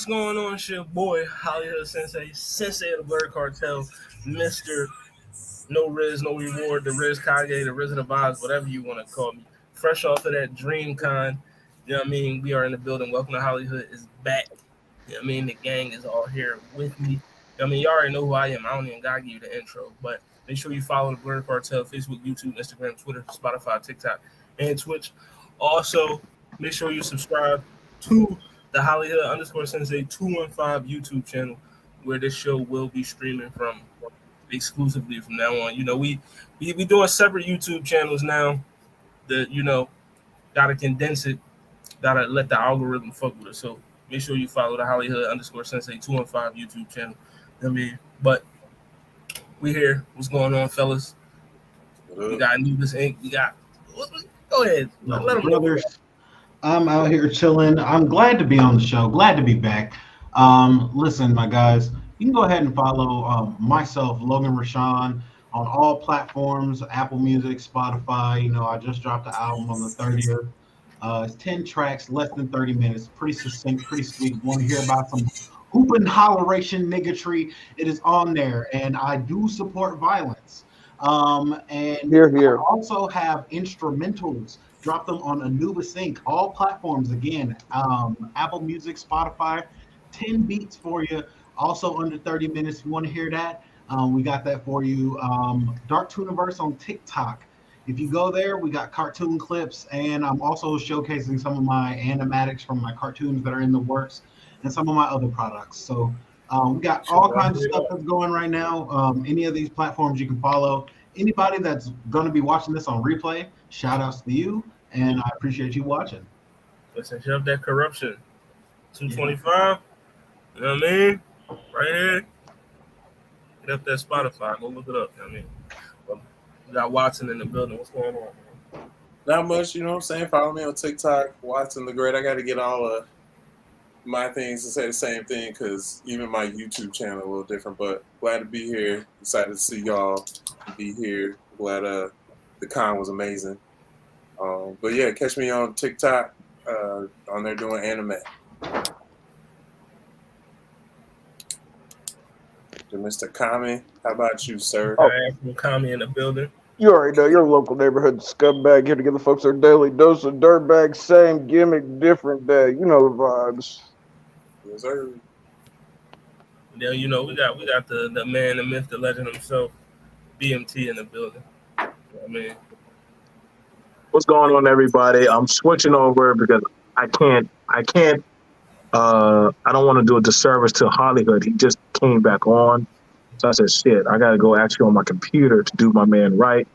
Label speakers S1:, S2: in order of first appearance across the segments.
S1: going on? It's your boy, HollyHood Sensei, Sensei of the Bird Cartel, Mr. No Riz, No Reward, the Riz Kage, the Riz of the Vibes, whatever you want to call me. Fresh off of that DreamCon, you know what I mean? We are in the building. Welcome to HollyHood is back. You know what I mean? The gang is all here with me. You know what I mean? You already know who I am. I don't even got to give you the intro, but make sure you follow the Bird Cartel, Facebook, YouTube, Instagram, Twitter, Spotify, TikTok, and Twitch. Also, make sure you subscribe to the HollyHood Sensei 215 YouTube channel, where this show will be streaming from exclusively from now on. You know, we doing separate YouTube channels now. Gotta condense it, gotta let the algorithm fuck with us. So make sure you follow the HollyHood Sensei 215 YouTube channel. I mean, but we here. What's going on, fellas? We got Anubis Inc. We got. Go ahead. Let them
S2: brothers. I'm out here chilling. I'm glad to be on the show. Glad to be back. Listen, my guys, you can go ahead and follow myself, Logan Rashawn, on all platforms, Apple Music, Spotify. You know, I just dropped the album on the 30th. It's 10 tracks, less than 30 minutes. Pretty succinct, pretty sweet. Want to hear about some hooping holleration niggatry? It is on there, and I do support violence. And
S3: here.
S2: I also have instrumentals. Drop them on Anubis Inc. All platforms again. Apple Music, Spotify, 10 beats for you. Also under 30 minutes. If you want to hear that, we got that for you. Dark Tooniverse on TikTok. If you go there, we got cartoon clips, and I'm also showcasing some of my animatics from my cartoons that are in the works and some of my other products. So we got all kinds of stuff that's going right now. Any of these platforms you can follow. Anybody that's going to be watching this on replay, shout outs to you, and I appreciate you watching.
S1: Listen, shove that corruption. 225. You know what I mean? Right here. Get up that Spotify. Go look it up. You know what I mean? Well, we got Watson in the building. What's going on, man?
S4: Not much, you know what I'm saying? Follow me on TikTok, Watson the Great. I got to get all of my things to say the same thing because even my YouTube channel a little different. But glad to be here. Excited to see y'all be here. Glad the con was amazing. But yeah, catch me on TikTok on there doing anime. Mr. Kami, how about you, sir?
S1: Kami in the building.
S3: You already know your local neighborhood scumbag here to give the folks their daily dose of dirtbag, same gimmick, different day. You know the vibes.
S4: Yes, sir.
S1: Yeah, you know, we got the man, the myth, the legend himself, BMT in the building. You know what I mean?
S5: What's going on, everybody? I'm switching over because I don't want to do a disservice to HollyHood. He just came back on. So I said, shit, I got to go actually on my computer to do my man right.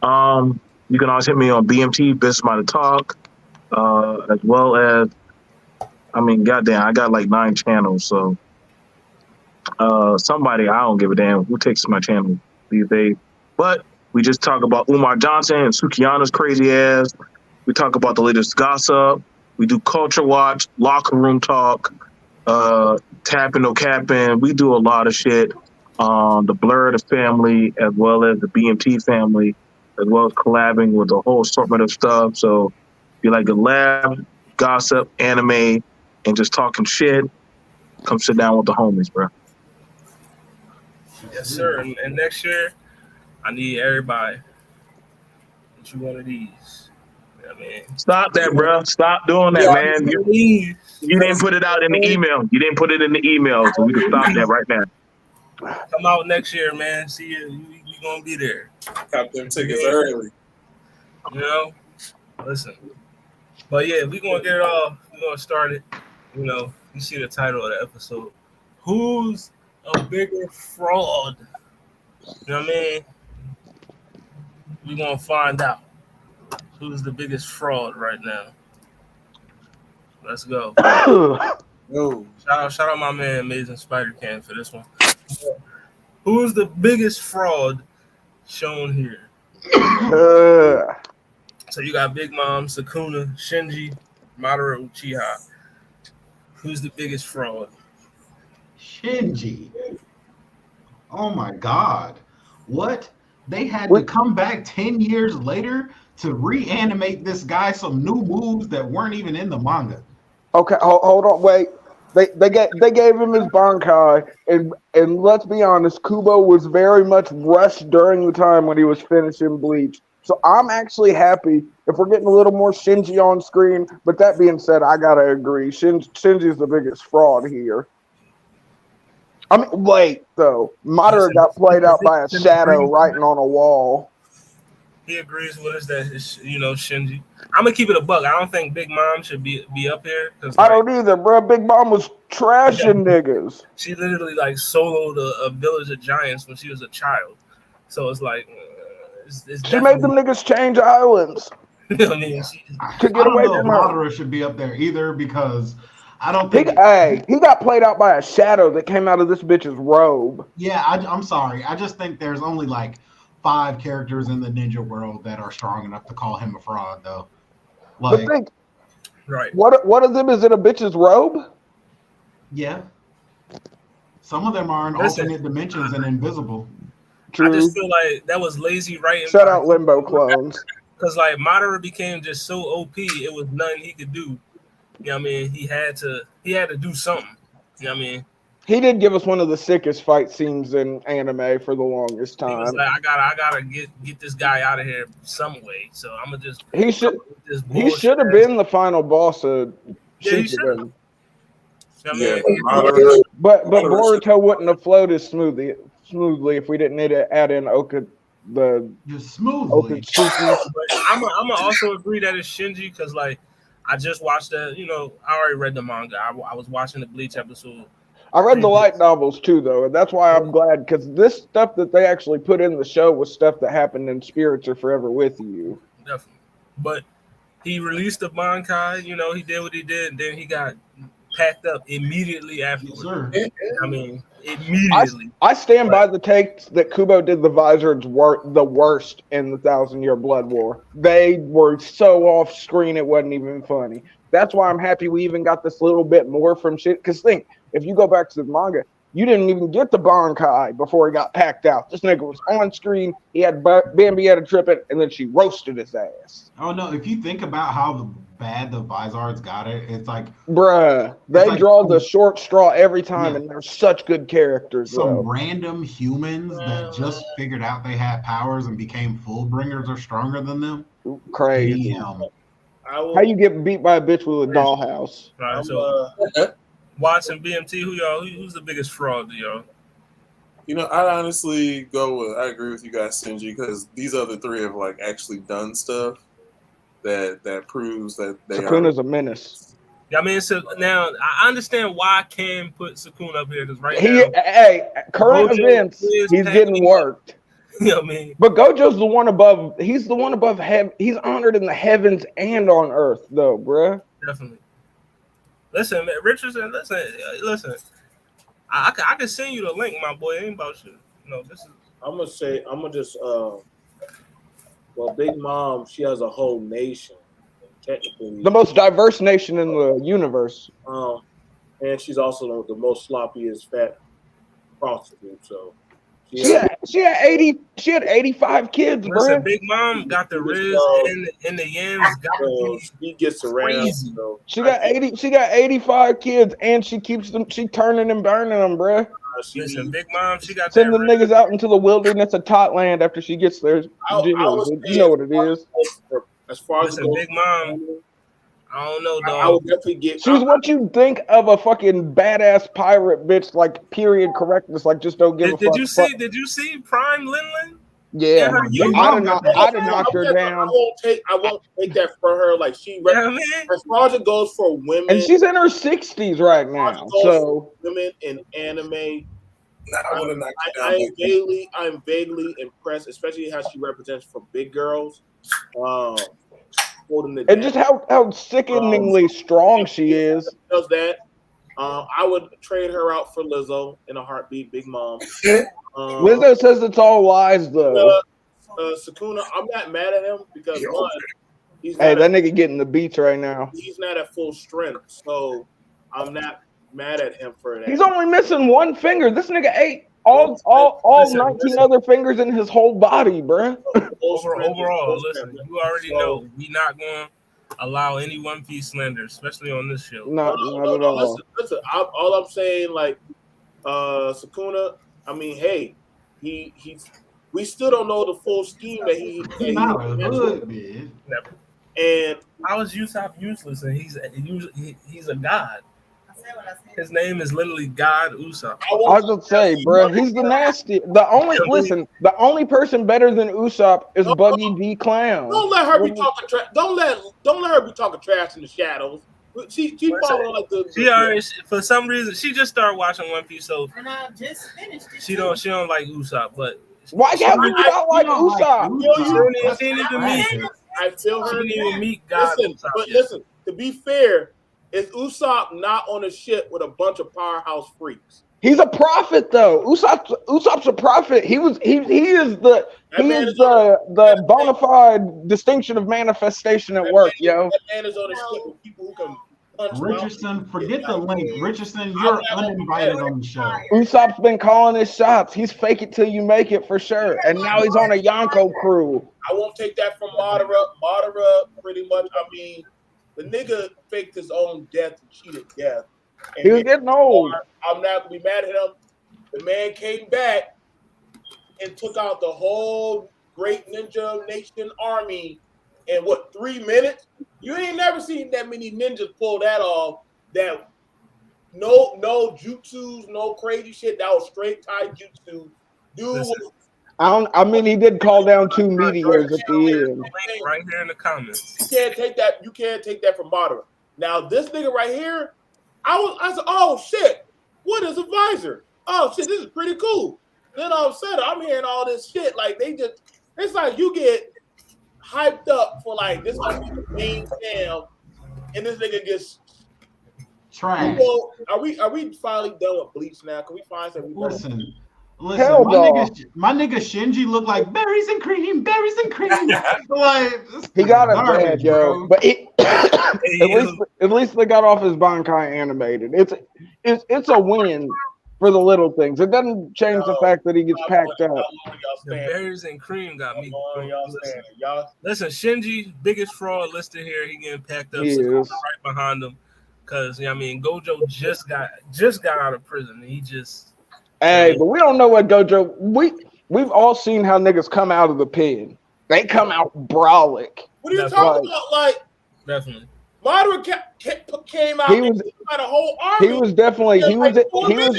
S5: You can always hit me on BMT, Business Mind Talk, as well as, I mean, goddamn, I got like 9 channels. So somebody, I don't give a damn who takes my channel these days. But we just talk about Umar Johnson and Sukiana's crazy ass. We talk about the latest gossip. We do Culture Watch, Locker Room Talk, Tapping No Capping. We do a lot of shit. The Blurred family, as well as the BMT family, as well as collabing with a whole assortment of stuff. So if you like the lab, gossip, anime, and just talking shit, come sit down with the homies, bro.
S1: Yes, sir. And next year, I need everybody. Get you one of these. Yeah, man.
S5: Stop that, bro. Stop doing that, man. You didn't put it out in the email. You didn't put it in the email, so we can stop that right now.
S1: Come out next year, man. See you. You gonna be there.
S4: Cop them tickets early.
S1: You know? Listen. But yeah, we gonna get it all. We're gonna start it. You know, you see the title of the episode. Who's a bigger fraud? You know what I mean? We're gonna find out who's the biggest fraud right now. Let's go. Shout out my man Amazing Spider Can for this one. Who's the biggest fraud shown here? So you got Big Mom, Sukuna, Shinji, Madara Uchiha. Who's the biggest fraud?
S2: Shinji. Oh my God. What? They had to come back 10 years later to reanimate this guy some new moves that weren't even in the manga.
S3: Okay, hold on, wait. They gave him his Bankai, and let's be honest, Kubo was very much rushed during the time when he was finishing Bleach. So I'm actually happy if we're getting a little more Shinji on screen. But that being said, I gotta agree, Shinji's the biggest fraud here. I mean, wait though, Madara got played out by a shadow writing on a wall.
S1: He agrees with us that it's, Shinji. I'm gonna keep it a buck. I don't think Big Mom should be up here.
S3: I don't either, bro. Big Mom was trashing niggas.
S1: She literally like soloed a village of giants when she was a child. So it's like
S3: she made them niggas change islands.
S1: I mean,
S2: to get away from Madara should be up there either because I don't think
S3: he got played out by a shadow that came out of this bitch's robe.
S2: Yeah, I'm sorry. I just think there's only like 5 characters in the ninja world that are strong enough to call him a fraud, though. Like,
S1: right?
S3: What of them is in a bitch's robe?
S2: Yeah, some of them are in alternate dimensions and invisible.
S3: True.
S1: I just feel like that was lazy writing.
S3: Shut out Limbo clones.
S1: Because like Madara became just so OP, it was nothing he could do. You know what I mean? He had to do something. You know what I mean?
S3: He did give us one of the sickest fight scenes in anime for the longest time.
S1: He was like, I gotta get this guy out of here some way. So I'm gonna just.
S3: He should have been the final boss of Shippuden.
S4: Yeah,
S3: but Boruto wouldn't have flowed as smoothly if we didn't need to add in Oka.
S2: Just smoothly.
S1: I'm gonna also agree that it's Shinji because like I just watched that. I already read the manga. I was watching the Bleach episode.
S3: I read the light novels too, though, and that's why I'm glad because this stuff that they actually put in the show was stuff that happened in Spirits Are Forever With You.
S1: Definitely, but he released the Bankai. He did what he did, and then he got packed up immediately afterwards.
S2: Yes,
S1: I mean, immediately.
S3: I stand by the take that Kubo did the Vizards the worst in the 1,000-Year Blood War. They were so off screen, it wasn't even funny. That's why I'm happy we even got this little bit more from shit. Because think, if you go back to the manga, you didn't even get the Bankai before he got packed out. This nigga was on screen. He had Bambi had a tripping, and then she roasted his ass.
S2: Oh no! If you think about how bad the Vizards got it, it's like,
S3: bruh, they draw the short straw every time, and they're such good characters.
S2: Some random humans that just figured out they had powers and became full bringers are stronger than them.
S3: Crazy.
S2: Damn.
S3: How you get beat by a bitch with a dollhouse?
S1: Right, so Watts and BMT, who's the biggest fraud to y'all?
S4: I honestly I agree with you guys, Shinji, because these other 3 have like actually done stuff that proves that they
S3: Sukuna's a menace.
S1: Yeah, I mean, so now I understand why I can put Sukuna up here because
S3: current events, he's getting worked.
S1: You know what I mean?
S3: But Gojo's the one above. He's the one above heaven. He's honored in the heavens and on earth, though, bruh.
S1: Definitely. Listen, man, Richardson. Listen. I can send you the link, my boy. It ain't about you. This is.
S6: I'm gonna just. Well, Big Mom, she has a whole nation. Technically,
S3: the most diverse nation in the universe.
S6: And she's also the most sloppiest fat prostitute. So.
S3: She had 85 kids, bro.
S1: Big Mom got the Riz and the Yams.
S6: He gets around.
S3: She got 85 kids, and she keeps them. She turning and burning them, bro.
S1: Listen, Big Mom, she got
S3: send the niggas out into the wilderness of Totland after she gets there. You know what it is.
S6: As far as
S1: Big Mom. I don't know, dog.
S6: I would definitely get.
S3: She's what you think of a fucking badass pirate bitch, like period correctness, like just don't give a fuck.
S1: Did you see Prime Linlin?
S3: Yeah, I'd have knocked her down.
S6: I won't take that for her. Like as far as it goes for women,
S3: and she's in her 60s right now. So
S6: women in anime, I'm vaguely impressed, especially how she represents for big girls.
S3: And just how sickeningly strong she is.
S6: Does that? I would trade her out for Lizzo in a heartbeat, Big Mom.
S3: Lizzo says it's all lies, though.
S6: Sukuna, I'm not mad at him because
S3: that nigga getting the beats right now.
S6: He's not at full strength, so I'm not mad at him for that.
S3: He's only missing one finger. This nigga ate all 19 other fingers in his whole body, bruh.
S1: Overall, listen, you already know we not going. allow any One Piece slander, especially on this show.
S3: Not at all.
S6: Listen. All I'm saying, like, Sukuna. I mean, hey, he's. We still don't know the full scheme that he
S2: Not a
S6: has
S2: hood,
S6: with him.
S2: man.
S1: Never.
S6: And
S1: How is Usopp useless? And he's a god. His name is literally God Usopp.
S3: I was gonna say, bro, he's the nasty. The only person better than Usopp is Buggy D Clown.
S6: Don't let her be talking trash. Don't let her be talking trash in the shadows. She following like the.
S1: She already, for some reason, she just started watching One Piece, so
S7: And I just finished it.
S1: she don't like Usopp. But
S3: Why can't we not like Usopp?
S1: she didn't even meet.
S6: I feel her.
S1: She didn't even meet God.
S6: Listen,
S1: Usopp
S6: but
S1: yet.
S6: listen. To be fair, is Usopp not on a ship with a bunch of powerhouse freaks?
S3: He's a prophet, though. Usopp's a prophet. He is the bona fide distinction of manifestation at work, yo.
S6: That man is on a ship with people who can punch.
S2: Richardson, forget the link. Richardson, you're uninvited on the show.
S3: Usopp's been calling his shots. He's fake it till you make it for sure. And now he's on a Yonko crew.
S6: I won't take that from Madara. Madara, pretty much. I mean, the nigga faked his own death and cheated death. And
S3: He was getting old.
S6: I'm not gonna be mad at him. The man came back and took out the whole Great Ninja Nation army in what, 3 minutes? You ain't never seen that many ninjas pull that off. That no jutsus, no crazy shit. That was straight taijutsu. Dude was
S3: I mean, he did call down 2 meteors at the end.
S1: Right here in the comments.
S6: You can't take that from Madara. Now this nigga right here, I said, oh shit, what is a visor? Oh shit, this is pretty cool. Then all of a sudden I'm hearing all this shit. Like it's like you get hyped up for like this gonna be the main jam, and this nigga gets
S2: Trash.
S6: Are we finally done with Bleach now? Can we find something?
S2: Listen,
S3: Hell
S2: my nigga Shinji looked like berries and cream. Like,
S3: He got it
S2: garbage,
S3: bad, yo.
S2: bro.
S3: But at least they got off his Bankai animated. It's a win for the little things. It doesn't change the fact that he gets packed up.
S1: The berries and cream got me.
S6: Y'all
S1: Listen, Shinji, biggest fraud listed here. He getting packed up.
S3: He
S1: Sukuna
S3: is.
S1: right behind him. Because, I mean, Gojo just got out of prison. And he just...
S3: Hey, but we don't know what Gojo. We've all seen how niggas come out of the pen. They come out brolic.
S6: What are you
S1: That's
S6: talking about? Like,
S1: Definitely.
S6: Madara came out.
S3: He was-
S6: and got a whole army.
S3: He was definitely he was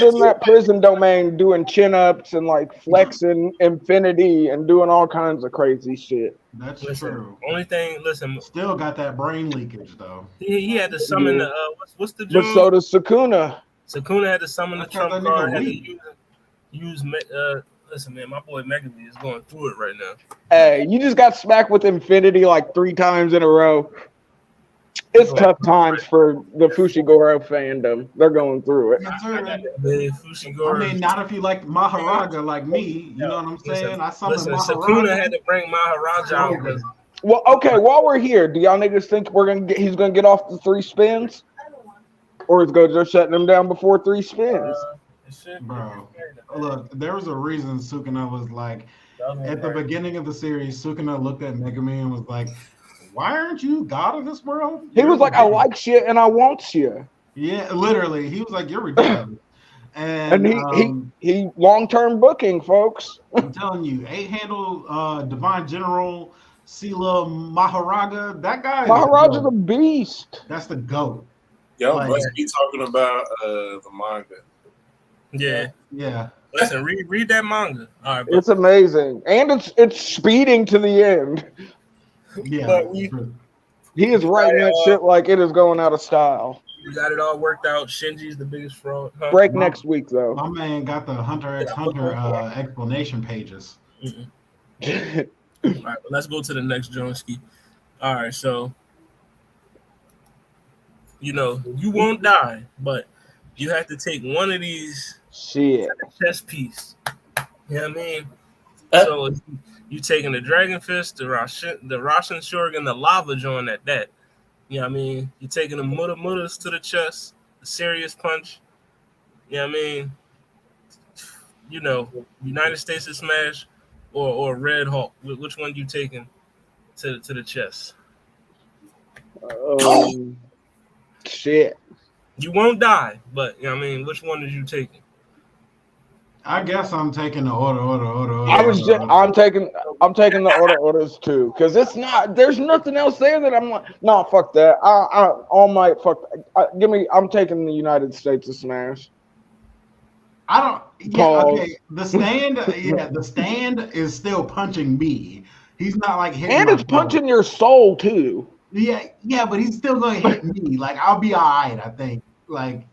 S3: in that prison domain doing chin ups and like flexing infinity and doing all kinds of crazy shit.
S2: That's
S1: Listen,
S2: true.
S1: only thing, listen,
S2: Still got that brain leakage though.
S1: he had to summon the, what's the
S3: But
S1: June?
S3: so does Sukuna.
S1: Sukuna had to summon the
S2: That's how
S1: trump
S2: that nigga
S1: card. Had to
S2: weak.
S1: listen, man, my boy Megami is going through it right now.
S3: Hey, you just got smacked with infinity like 3 times in a row. It's tough times for the Fushiguro fandom. They're going through it.
S2: Yes, sir.
S1: The Fushiguro.
S2: I mean, not if you like Maharaja like me. You know what I'm saying? I summoned
S1: Listen,
S2: Maharaja.
S1: Sukuna had to bring Maharaja out because
S3: Well, okay, while we're here, do y'all niggas think he's gonna get off the 3 spins? Or is Gojo shutting him down before 3 spins?
S2: Bro, look, there was a reason Sukuna was like, at the beginning of the series, Sukuna looked at Megami and was like, why aren't you God of this world?
S3: He was like, I like shit and I want you.
S2: Yeah, literally. He was like, you're ridiculous.
S3: And he long-term booking, folks.
S2: I'm telling you, 8-handle Divine General Sela Maharaja, that guy is
S3: Maharaja's
S2: the
S3: a
S2: GOAT.
S3: beast.
S2: That's the GOAT.
S4: Y'all
S2: Like-
S4: must be talking about the manga.
S2: Yeah.
S1: Listen, read that manga. All right, but
S3: It's amazing. And it's speeding to the end.
S2: Yeah.
S1: But we-
S3: He is writing that shit like it is going out of style.
S1: we got it all worked out. Shinji's the biggest fraud. Huh?
S3: Break next week, though.
S2: My man got the Hunter x Hunter explanation pages.
S1: All right, but let's go to the next Joneski. All right, so you won't die, but you have to take one of these
S3: Shit.
S1: chess piece. You know what I mean? So if you taking the Dragon Fist, the Rasen Shuriken, the Lava Joint at that. You know what I mean? You taking the Mudas to the chest, the Serious Punch. You know what I mean? United States of Smash or Red Hulk. Which one you taking to the chest?
S3: Shit.
S1: You won't die, but you know what I mean, which one did you take?
S2: I guess I'm taking the order.
S3: I'm taking the orders too, because it's not. There's nothing else there that I'm like, no, fuck that. All Might, fuck. I'm taking the United States to smash.
S2: I don't. Yeah,
S3: Pause.
S2: okay. The stand is still punching me. He's not like hitting.
S3: And
S2: my
S3: it's
S2: belly.
S3: punching your soul too.
S2: Yeah, but he's still gonna hit me. Like I'll be all right. I think. Like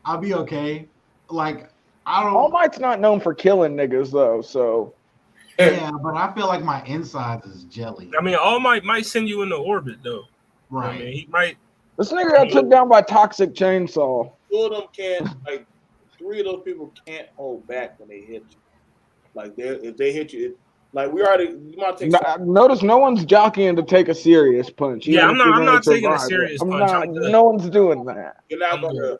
S2: I'll be okay. Like I don't.
S3: All Might's not known for killing niggas though, so.
S2: Yeah, but I feel like my insides is jelly.
S1: I mean, All Might send you into orbit though.
S2: Right.
S1: I mean, he might.
S3: This nigga got took down by Toxic Chainsaw.
S6: Two of them can't, like, three of those people can't hold back when they hit you. Like, if they hit you, like, you might take.
S3: Notice no one's jockeying to take a serious punch.
S1: Yeah, I'm not taking a serious punch.
S3: No one's doing that.
S6: You're not gonna.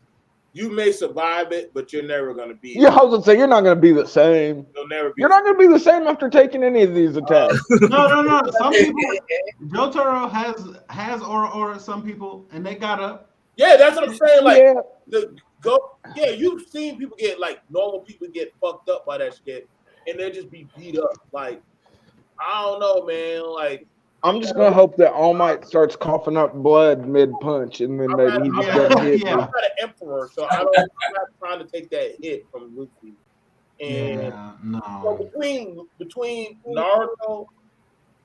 S6: You may survive it, but you're never gonna be.
S3: Yeah, I was gonna say you're not gonna be the same.
S6: You'll never be.
S3: You're not gonna be the same after taking any of these attacks.
S2: No. Some people, Jotaro has aura. Some people, and they got up.
S6: Yeah, that's what I'm saying. Like,
S3: yeah.
S6: You've seen people get, like, normal people get fucked up by that shit, and they just be beat up. Like, I don't know, man. Like,
S3: I'm just gonna hope that All Might starts coughing up blood mid punch, and then maybe he just doesn't hit me.
S6: I'm not an emperor, so I'm not trying to take that hit from Luffy. And so between Naruto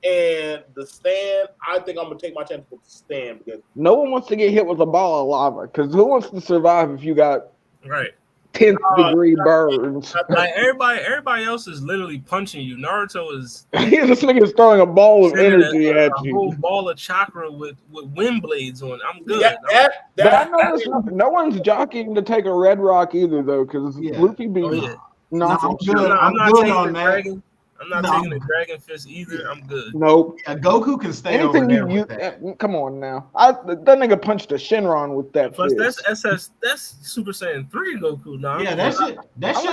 S6: and the stand, I think I'm gonna take my chance with the stand because
S3: no one wants to get hit with a ball of lava. Because who wants to survive if you got 10th degree burns?
S1: Like everybody else is literally punching you. Naruto is.
S3: This nigga is throwing a ball of energy at you.
S1: A whole ball of chakra with wind blades on. I'm good.
S3: But I noticed no one's jockeying to take a red rock either, though, because Luffy beat.
S2: I'm good on that.
S1: Dragon. I'm not taking the Dragon Fist either. I'm good.
S3: Nope.
S2: Yeah, Goku can stay over there with that.
S3: Come on now. That nigga punched a Shinron with that
S1: Plus,
S3: fist.
S1: that's Super Saiyan 3 Goku now.
S2: Yeah, that shit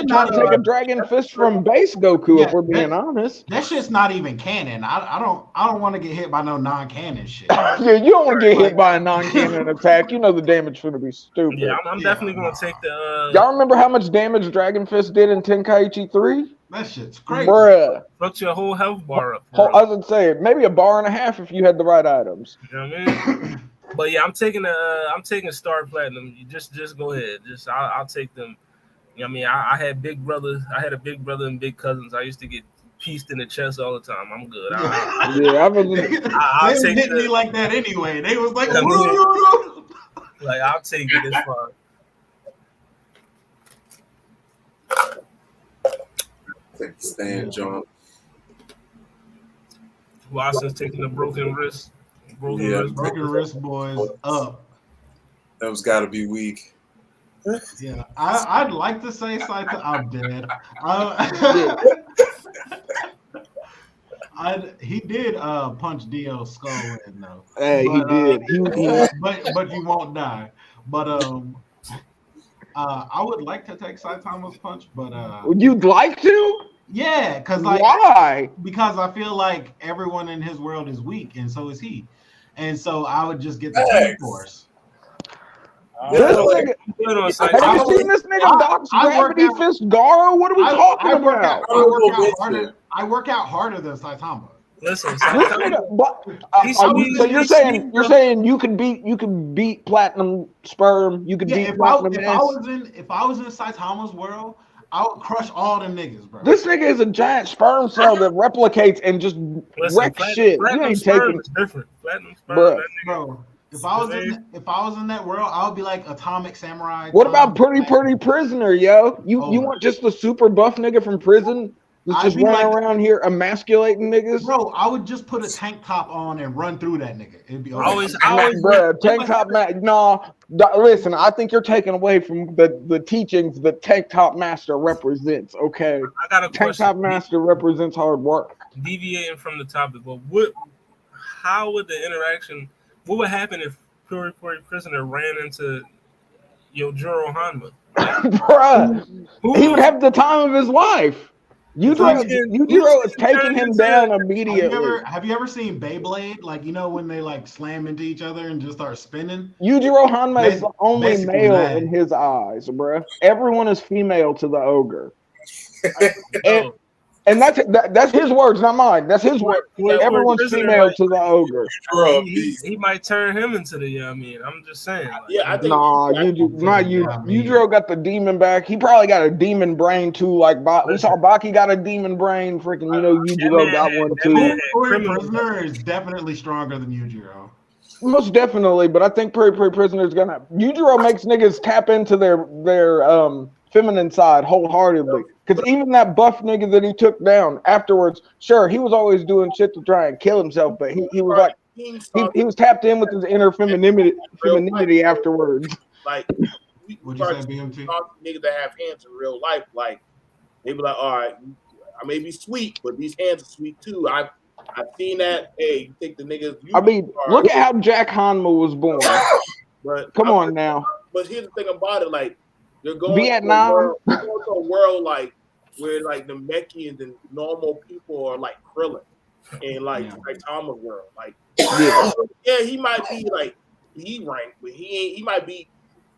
S3: not take a Dragon Fist from base Goku if we're being honest.
S2: That shit's not even canon. I don't want to get hit by no non-canon shit.
S3: Yeah, you don't want to get hit by a non-canon attack. You know the damage going to be stupid.
S1: Yeah, I'm definitely going to take the.
S3: Y'all remember how much damage Dragon Fist did in Tenkaichi 3?
S2: That shit's crazy.
S3: Bruh.
S1: Fucked your whole health bar up.
S3: I was going to say, maybe a bar and a half if you had the right items.
S1: You know what I mean? But yeah, I'm taking Star Platinum. You just go ahead. I'll take them. You know what I mean? I had a big brother and big cousins. I used to get pieced in the chest all the time. I'm good.
S2: I'll take hit me like that anyway. They was like,
S1: like I'll take it. It's fine.
S4: Take the stand, John.
S1: Watson's taking the broken wrist.
S2: Broken wrist boys up.
S4: That was got to be weak.
S2: Yeah, I'd like to say Saitama. I'm dead. He did punch Dio's skull in though.
S3: Hey, he did.
S2: But he won't die. But I would like to take Saitama's punch, but
S3: you'd like to?
S2: Yeah, because like
S3: why?
S2: Because I feel like everyone in his world is weak, and so is he, and so I would just get the team force.
S3: Have you seen this nigga Doc's Gravity Fist Garo? What are we talking about?
S2: I work out harder than Saitama.
S1: Listen,
S3: so you're saying you could beat Platinum Sperm, you could beat Platinum
S2: if I was in Saitama's world, I would crush all them niggas, bro.
S3: This nigga is a giant sperm cell that replicates and just wrecks shit. You ain't taking
S1: different. Platinum Sperm,
S2: bro. If I was in that world, I would be like Atomic Samurai.
S3: What about Pretty Prisoner, yo? You want just the super buff nigga from prison? Just running around here emasculating niggas?
S2: Bro, I would just put a tank top on and run through that nigga. It'd be okay.
S3: Tank top listen, I think you're taking away from the teachings that Tank Top Master represents, okay?
S1: I got a question.
S3: Tank Top Master represents hard work.
S1: Deviating from the topic, but how would the interaction, what would happen if Pretty Prisoner ran into Yojiro Hanma?
S3: Bruh, he would have the time of his life. Yujiro is taking him down immediately.
S2: Have you ever seen Beyblade? Like, you know when they like slam into each other and just start spinning?
S3: Yujiro Hanma is the only
S2: basically
S3: male
S2: that.
S3: in his eyes, bruh. Everyone is female to the ogre. And that's his words, not mine. That's his words. Everyone's female to the ogre.
S1: He might turn him into the. I mean, I'm just saying. Like,
S6: Yeah, I think.
S3: Yujiro got the demon back. He probably got a demon brain too. Like we saw Baki got a demon brain. Freaking, Yujiro got one too.
S2: Prisoner is definitely stronger than Yujiro.
S3: Most definitely, but I think Prisoner is gonna. Yujiro makes niggas tap into their feminine side wholeheartedly. Because even that buff nigga that he took down afterwards, sure, he was always doing shit to try and kill himself, but he was like, he was tapped in with his inner femininity afterwards.
S6: Like,
S2: what'd you say, BMT?
S6: Niggas that have hands in real life, like, they be like, all right, I may be sweet, but these hands are sweet too. I've seen that. Hey, you think the niggas.
S3: I mean, look at how Jack Hanma was born.
S6: But
S3: come on now.
S6: But here's the thing about it, like, you're going
S3: Vietnam.
S6: to a world like where like the Mechians and normal people are like Krillin and like Saitama's world. Like he might be like B rank, but he might be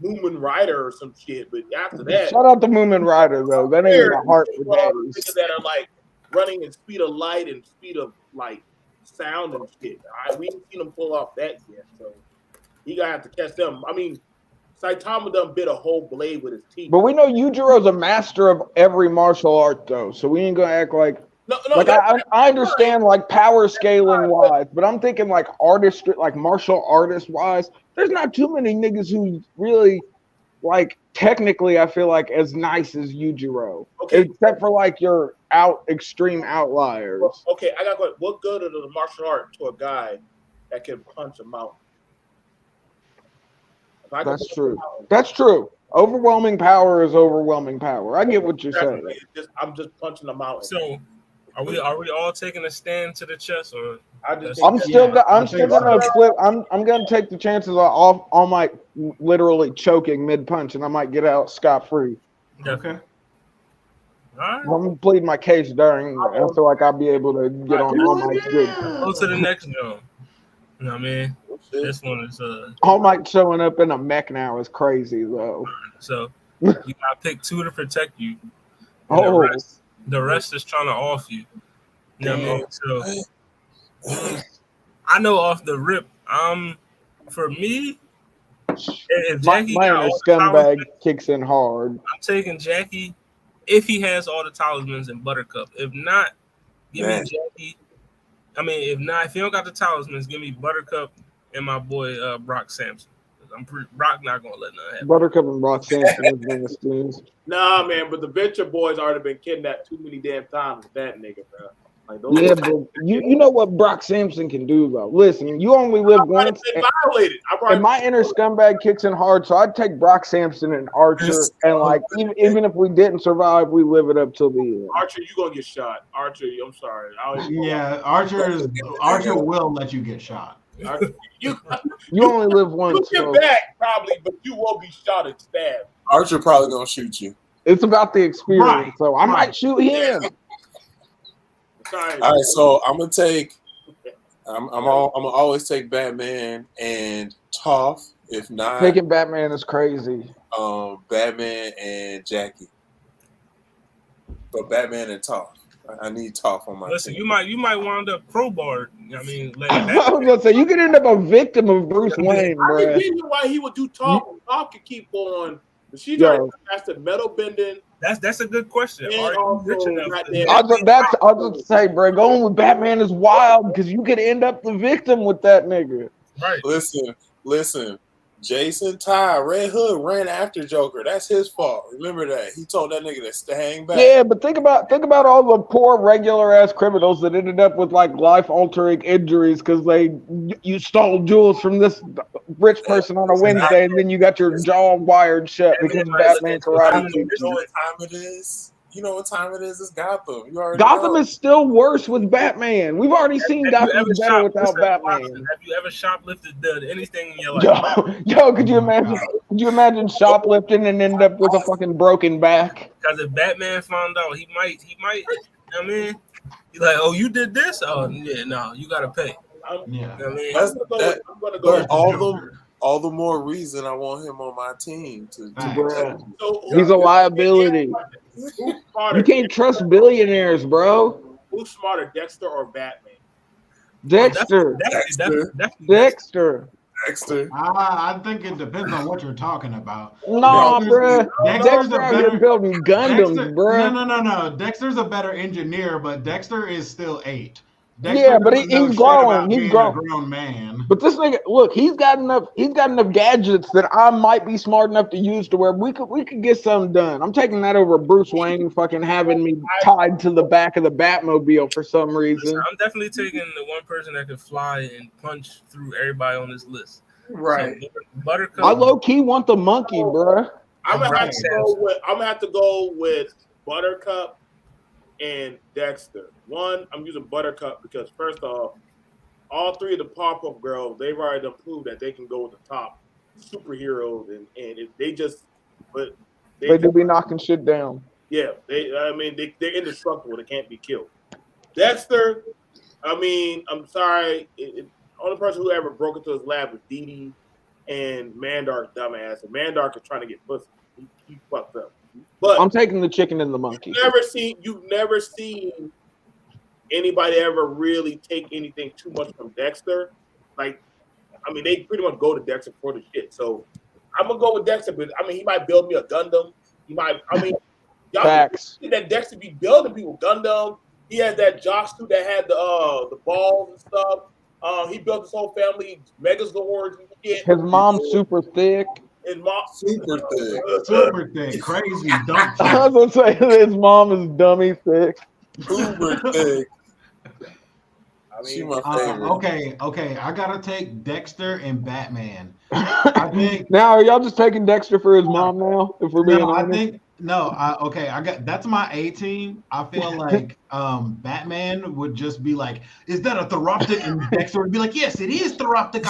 S6: Moomin Rider or some shit. But after that,
S3: shout out to Moomin Rider though. That ain't a heart for daddies.
S6: That are like running in speed of light and speed of like sound and shit. We ain't seen him pull off that yet, so he gonna have to catch them. I mean, Saitama done bit a whole blade with his teeth.
S3: But we know Yujiro's a master of every martial art, though, so we ain't gonna act like. I understand like power scaling wise, but I'm thinking like artistry, like martial artist wise. There's not too many niggas who really, like, technically, I feel like as nice as Yujiro, except for like your extreme outliers.
S6: Okay, I got what good is the martial art to a guy that can punch a mountain?
S3: That's true. That's true. Overwhelming power is overwhelming power. I get what you're saying.
S6: I'm just punching them out.
S1: So, are we all taking a stand to the chest, or
S3: I'm still gonna flip. I'm gonna take the chances of I might literally choking mid punch, and I might get out scot free.
S1: Okay.
S3: Right. I'm gonna plead my case during. I feel like I'll be able to get on All Might's good.
S1: Go to the next jump. You know what I mean? This one is
S3: All Might showing up in a mech now is crazy though.
S1: So you gotta pick two to protect you. The rest is trying to off you. You know what I mean? So I know off the rip, for me, if Jackie
S3: got all scumbag kicks in hard,
S1: I'm taking Jackie if he has all the talismans and Buttercup. If not, give me Jackie. I mean, if you don't got the talismans, give me Buttercup and my boy Brock Sampson. Brock not gonna let nothing happen.
S3: Buttercup and Brock Sampson is being schemes.
S6: Nah, man, but the Venture Boys already been kidnapped too many damn times with that nigga, bro. Like,
S3: but you know what Brock Sampson can do though. Listen, you only live once. And my inner scumbag kicks in hard, so I'd take Brock Sampson and Archer, and like even if we didn't survive, we live it up till the end.
S6: Archer, you gonna get shot. Archer, I'm sorry.
S2: Archer will let you get shot.
S3: You only live once.
S6: You'll get back probably, but you won't be shot and stabbed.
S4: Archer probably gonna shoot you.
S3: It's about the experience, so I might shoot him.
S4: All right, so I'm gonna take. I'm gonna always take Batman and Toph. If not,
S3: taking Batman is crazy.
S4: Batman and Jackie, but Batman and Toph. I need Toph on my team.
S1: You might wind up crowbar. I mean,
S3: I was gonna say you could end up a victim of Bruce Wayne, bro.
S6: I think why he would do Toph. Toph could keep going. She's already mastered metal bending.
S1: That's a good question.
S3: I'll just say, bro, going with Batman is wild because you could end up the victim with that nigga.
S1: Right.
S4: Listen. Jason Todd, Red Hood ran after Joker. That's his fault. Remember that. He told that nigga to hang back.
S3: Yeah, but think about all the poor regular ass criminals that ended up with like life altering injuries because you stole jewels from this rich person on a Wednesday and then you got your jaw wired shut because Batman karate.
S4: You know what time it is? You know what time it is? It's Gotham.
S3: Gotham is still worse with Batman. We've already seen Gotham better without Batman.
S1: Have you ever shoplifted anything in your life?
S3: Yo, could you imagine? Could you imagine shoplifting and end up with a fucking broken back?
S1: Because if Batman found out, he might. You know what I mean, he's like, oh, you did this? Oh, yeah, no, you gotta pay.
S6: I'm,
S2: Yeah.
S1: You know what I mean,
S6: I'm gonna go
S4: But
S6: with
S4: all the more reason I want him on my team to
S2: Facts.
S3: Bruh.
S6: So,
S3: He's a liability.
S6: Who's smarter?
S3: You can't trust billionaires, bro.
S6: Who's smarter, Dexter or Batman?
S3: Dexter. Dexter.
S4: Dexter.
S2: I think it depends on what you're talking about.
S3: Nah, bruh.
S2: Dexter's
S3: Dexter
S2: a
S3: out here
S2: better
S3: building Gundams,
S2: Dexter,
S3: bruh.
S2: no. Dexter's a better engineer, but Dexter is still 8. Dexter
S3: Yeah, but
S2: doesn't know
S3: he's
S2: shit
S3: growing.
S2: about
S3: He's
S2: being
S3: growing.
S2: a grown man.
S3: But this nigga, look, he's got enough gadgets that I might be smart enough to use to where we could get something done. I'm taking that over Bruce Wayne fucking having me tied to the back of the Batmobile for some reason.
S1: I'm definitely taking the one person that can fly and punch through everybody on this list.
S4: Right.
S1: So, Buttercup.
S3: I low key want the monkey, bruh.
S6: I'm gonna have to go with Buttercup and Dexter. One, I'm using Buttercup because first off, all 3 of the pop-up girls, they've already proved that they can go with the top superheroes, and if they just, but
S3: They do be knocking shit down.
S6: yeah, they're indestructible. They can't be killed. Dexter, I mean, I'm sorry, only person who ever broke into his lab was Dee Dee and Mandark's dumbass, and Mandark is trying to get pussy. He fucked up. But
S3: I'm taking the chicken and the monkey.
S6: you've never seen anybody ever really take anything too much from Dexter. Like, I mean, they pretty much go to Dexter for the shit. So I'm gonna go with Dexter, but I mean, he might build me a Gundam. He might. I mean, y'all
S3: Facts.
S6: see that Dexter be building people Gundam. He has that Josh suit that had the balls and stuff. He built his whole family Megazords.
S3: His mom's super thick.
S6: His mom
S4: Super thick.
S2: Super thick, crazy, dumb.
S3: I was gonna say his mom is dummy thick.
S4: Super thick.
S6: I
S4: She
S6: mean,
S4: my favorite.
S2: Okay. I gotta take Dexter and Batman. I think.
S3: Now, are y'all just taking Dexter for his mom now? If we're being
S2: No, I
S3: honest?
S2: think no. I got that's my A team. I feel like Batman would just be like, "Is that a Theroptic?" And Dexter would be like, "Yes, it is Theroptic."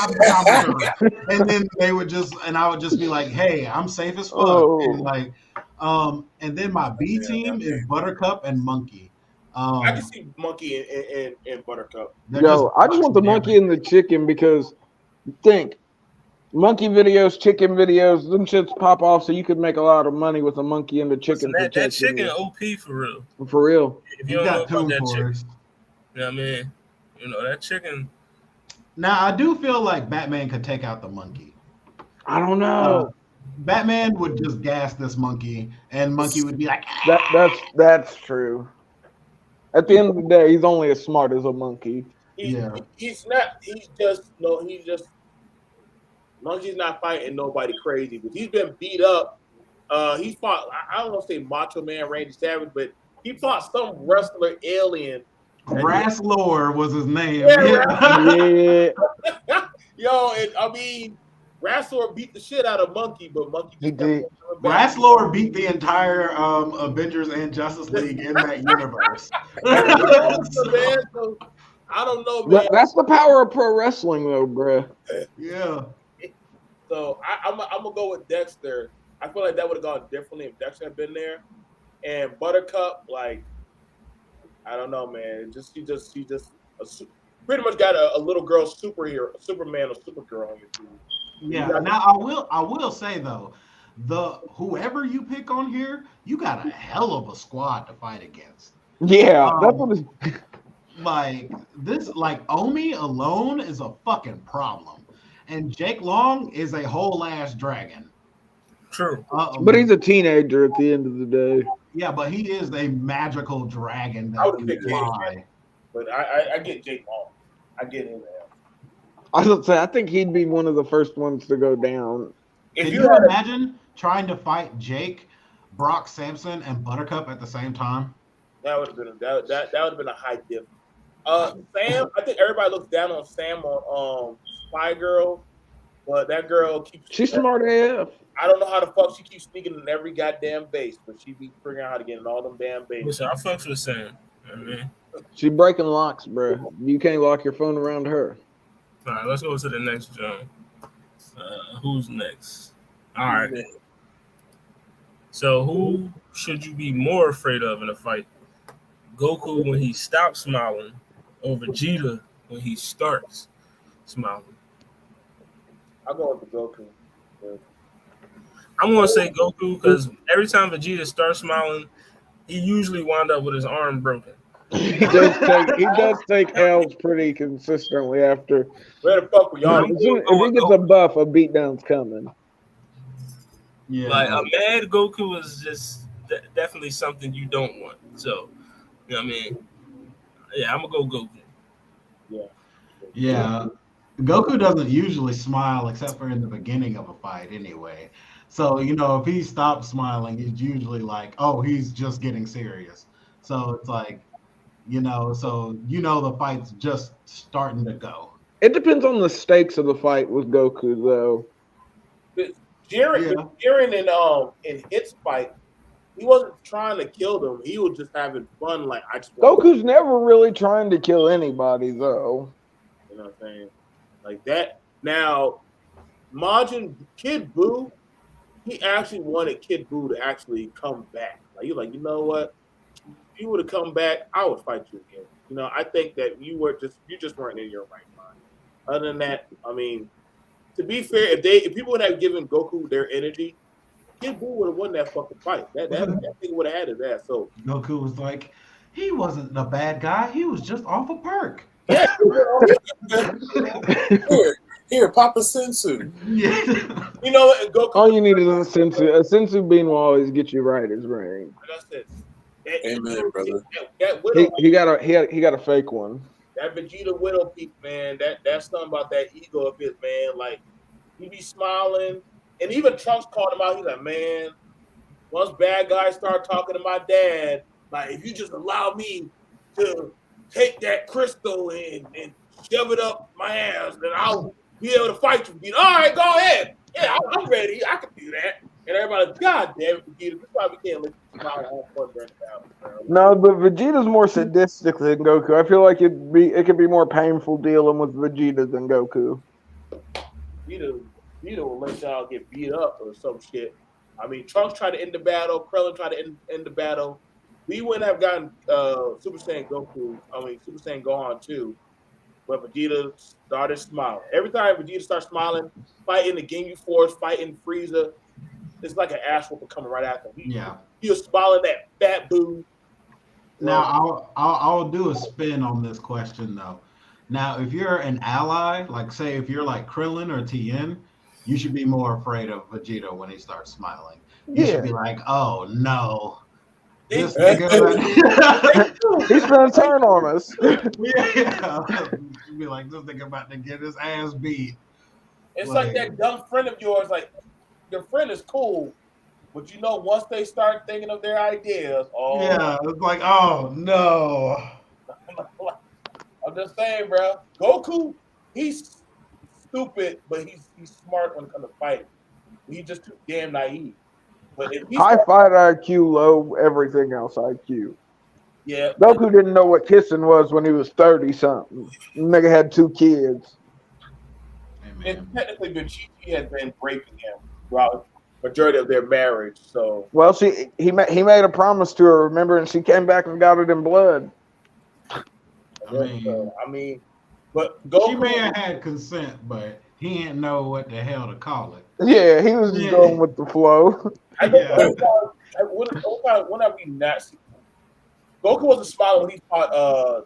S2: And then they would just, and I would just be like, "Hey, I'm safe as fuck."
S3: Oh.
S2: And like, and then my B team is Buttercup and Monkey.
S6: I can see Monkey and Buttercup.
S3: Yo, I just want the monkey and the chicken because think monkey videos, chicken videos, them shits pop off so you could make a lot of money with a monkey and the chicken.
S1: Listen, that chicken OP for real.
S3: For real.
S1: If you don't know about that chicken, you know what I mean? You know, that chicken.
S2: Now I do feel like Batman could take out the monkey.
S3: I don't know.
S2: Batman would just gas this monkey, and monkey would be like,
S3: that's true. At the end of the day, he's only as smart as a monkey.
S6: He's not. Monkey's not fighting nobody crazy, but he's been beat up. He fought. I don't want to say Macho Man Randy Savage, but he fought some wrestler alien.
S2: Rasslor was his name.
S3: Yeah.
S6: Yo, and I mean, Rasslor beat the shit out of Monkey, but Monkey
S3: He did.
S2: Rasslor beat the entire Avengers and Justice League in that universe.
S6: So, I don't know, man.
S3: That's the power of pro wrestling, though, bruh.
S2: Yeah.
S6: So I'm gonna go with Dexter. I feel like that would have gone differently if Dexter had been there. And Buttercup, like, I don't know, man. She just pretty much got a little girl superhero, Superman or Supergirl on your team.
S2: Yeah. Now I will say though, whoever you pick on here, you got a hell of a squad to fight against.
S3: Yeah, that's what it's.
S2: Like Omi alone is a fucking problem, and Jake Long is a whole ass dragon.
S1: True,
S3: but he's a teenager at the end of the day.
S2: Yeah, but he is a magical dragon
S6: I
S2: that
S6: would
S2: can fly.
S6: But I get Jake Long. I get him there.
S3: I was say I think he'd be one of the first ones to go down.
S2: Can you imagine trying to fight Jake, Brock Sampson, and Buttercup at the same time?
S6: That would have been that would have been a high dip. Sam, I think everybody looks down on Sam on Spy Girl, but that girl
S3: She's smart AF.
S6: I don't know how the fuck she keeps sneaking in every goddamn base, but she be figuring out how to get in all them damn bases.
S1: Listen, I fucks with Sam. I mean,
S3: She breaking locks, bro. You can't lock your phone around her.
S1: all right, let's go to the next jump. Who's next? All right. So who should you be more afraid of in a fight? Goku when he stops smiling, or Vegeta when he starts smiling?
S6: I'll go with the Goku. Yeah.
S1: I'm gonna say Goku because every time Vegeta starts smiling, he usually wound up with his arm broken.
S3: He does take L's pretty consistently after.
S6: Where the fuck were y'all?
S3: If he gets a buff, a beatdown's coming.
S2: Yeah.
S1: Like a mad Goku is just definitely something you don't want. So, you know what I mean? Yeah, I'm gonna go Goku.
S2: Yeah. Goku doesn't usually smile except for in the beginning of a fight anyway. So, if he stops smiling, it's usually like, oh, he's just getting serious. So it's like, the fight's just starting to go.
S3: It depends on the stakes of the fight with Goku, though.
S6: Jiren in Hit's fight, he wasn't trying to kill them. He was just having fun. Like I just want
S3: Goku's never really trying to kill anybody, though.
S6: You know what I'm saying? Like that. Now, Majin Kid Buu, he actually wanted Kid Buu to actually come back. Like you're like, you know what? If you would have come back, I would fight you again. I think that you just weren't in your right mind. Other than that, I mean, to be fair, if people would have given Goku their energy, Kid Buu would have won that fucking fight. That thing would have had his ass. So
S2: Goku was like, he wasn't a bad guy. He was just off a perk.
S6: yeah,
S4: Here, Papa Sensu.
S2: Yeah.
S6: Goku.
S3: All you need is a sensu. A sensu bean will always get you right as rain.
S6: Like I said,
S4: Amen, brother.
S6: That Widow,
S3: He got a fake one.
S6: that Vegeta Widow peak, man. That's something about that ego of his, man. Like he be smiling, and even Trunks called him out. He's like, man, once bad guys start talking to my dad, like if you just allow me to take that crystal and shove it up my ass, then I'll be able to fight you. All right, go ahead. Yeah, I'm ready. I can do that. And everybody's, God damn it, Vegeta. This why we can't let you smile all fun during the battle.
S3: No, but Vegeta's more sadistic than Goku. I feel like it could be more painful dealing with Vegeta than Goku.
S6: Vegeta will let y'all get beat up or some shit. I mean, Trunks tried to end the battle. Krillin tried to end the battle. We wouldn't have gotten Super Saiyan Gohan too, but Vegeta started smiling. Every time Vegeta starts smiling, fighting the Ginyu Force, fighting Frieza, it's like an ass whooping coming right after him. He was smiling that fat boo.
S2: Now I'll do a spin on this question though. Now, if you're an ally, like say if you're like Krillin or Tien, you should be more afraid of Vegeta when he starts smiling. You should be like, oh no. This nigga
S3: he's gonna turn on us.
S2: Yeah. You'd be like, this nigga about to get his ass beat.
S6: It's like that dumb friend of yours, like your friend is cool, but once they start thinking of their ideas,
S2: yeah, it's like, oh no.
S6: I'm just saying, bro. Goku, he's stupid, but he's smart when it comes to fighting. He's just too damn naive. But if
S3: high fight IQ, low everything else IQ.
S6: Yeah.
S3: Goku didn't know what kissing was when he was 30-something. Nigga had 2 kids.
S6: And technically, Vegeta has been breaking him throughout the majority of their marriage. So,
S3: well, he made a promise to her, remember, and she came back and got it in blood.
S6: I mean, but Goku,
S2: she may have had consent, but he didn't know what the hell to call it.
S3: Yeah, he was just going with the flow.
S6: I think when have we not seen Goku wasn't smiling when he fought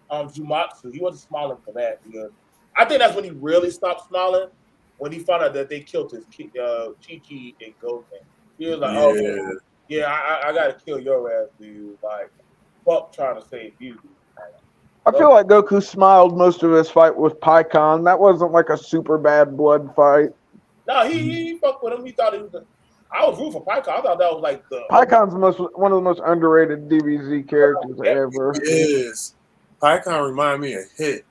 S6: Zumatsu. He wasn't smiling for that because I think that's when he really stopped smiling when he found out that they killed his Chi-Chi and Goten. He was like, "Oh yeah, I gotta kill your ass, dude." Like, fuck trying to save you.
S3: I feel like Goku smiled most of his fight with Pikkon. That wasn't like a super bad blood fight.
S6: No, he fucked with him. He thought he was. I was rooting for Pikkon. I thought that was like the
S3: Pikkon's one of the most underrated DBZ characters ever.
S4: It is. Pikkon remind me of Hit.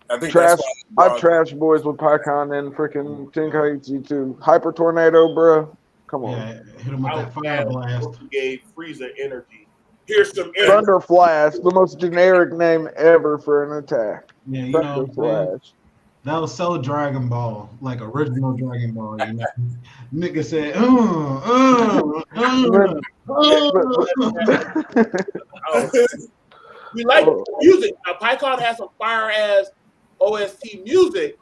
S4: I think
S3: trash.
S4: that's why
S3: I trash boys with Pikkon and freaking Tenkaichi too. Hyper Tornado, bro. Come on.
S2: Yeah, hit him with that fire blast.
S6: Gave Frieza energy. Here's some energy.
S3: Thunder Flash, the most generic name ever for an attack.
S2: Yeah, you
S3: Thunder
S2: know.
S3: Flash.
S2: That was so Dragon Ball, like original Dragon Ball. You know, nigga said,
S6: Oh, we like the music. Now, PyCon has some fire ass OST music,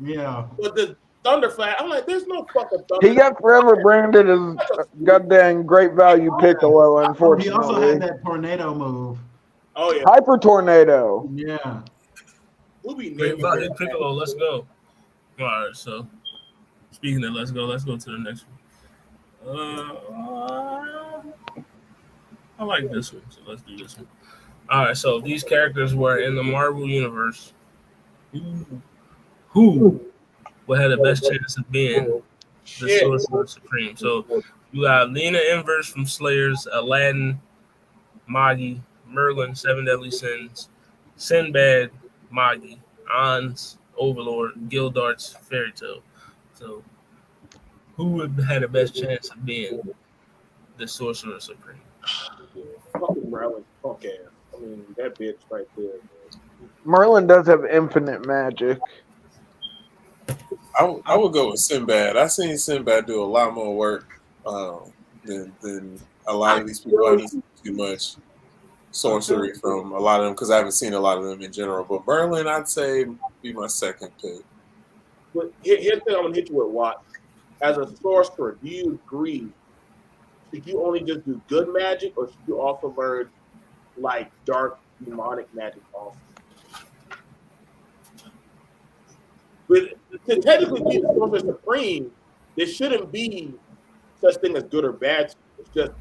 S2: yeah.
S6: but the Thunderflat, I'm like, there's no fucking Thunder.
S3: He got forever branded as goddamn great value Piccolo,
S2: He
S3: unfortunately.
S2: also had that tornado move.
S6: Oh yeah,
S3: Hyper Tornado.
S2: Yeah.
S6: we'll be
S1: Great
S6: naming
S1: value
S6: it.
S1: Piccolo. Let's go. All right. So speaking of, let's go. Let's go to the next one. I like this one, so let's do this one. All right. So these characters were in the Marvel universe. Who would have the best chance of being the
S6: Shit.
S1: Sorcerer Supreme? So you got Lena Inverse from Slayers, Aladdin, Magi, Merlin, Seven Deadly Sins, Sinbad, Magi, Ans, Overlord, Gildart's Fairy Tale. So who would have the best chance of being the Sorcerer Supreme?
S6: Fucking Merlin, fuck ass. I mean, that bitch right there. Man.
S3: Merlin does have infinite magic.
S4: I would go with Sinbad. I've seen Sinbad do a lot more work than a lot of these people. I haven't seen too much sorcery from a lot of them because I haven't seen a lot of them in general. But Merlin, I'd say, be my second pick.
S6: But here's the thing I'm gonna hit you with, Watt. As a sorcerer, do you agree? Should you only just do good magic, or should you also learn like dark demonic magic also? But to technically be the sorcerer supreme, there shouldn't be such thing as good or bad. It's just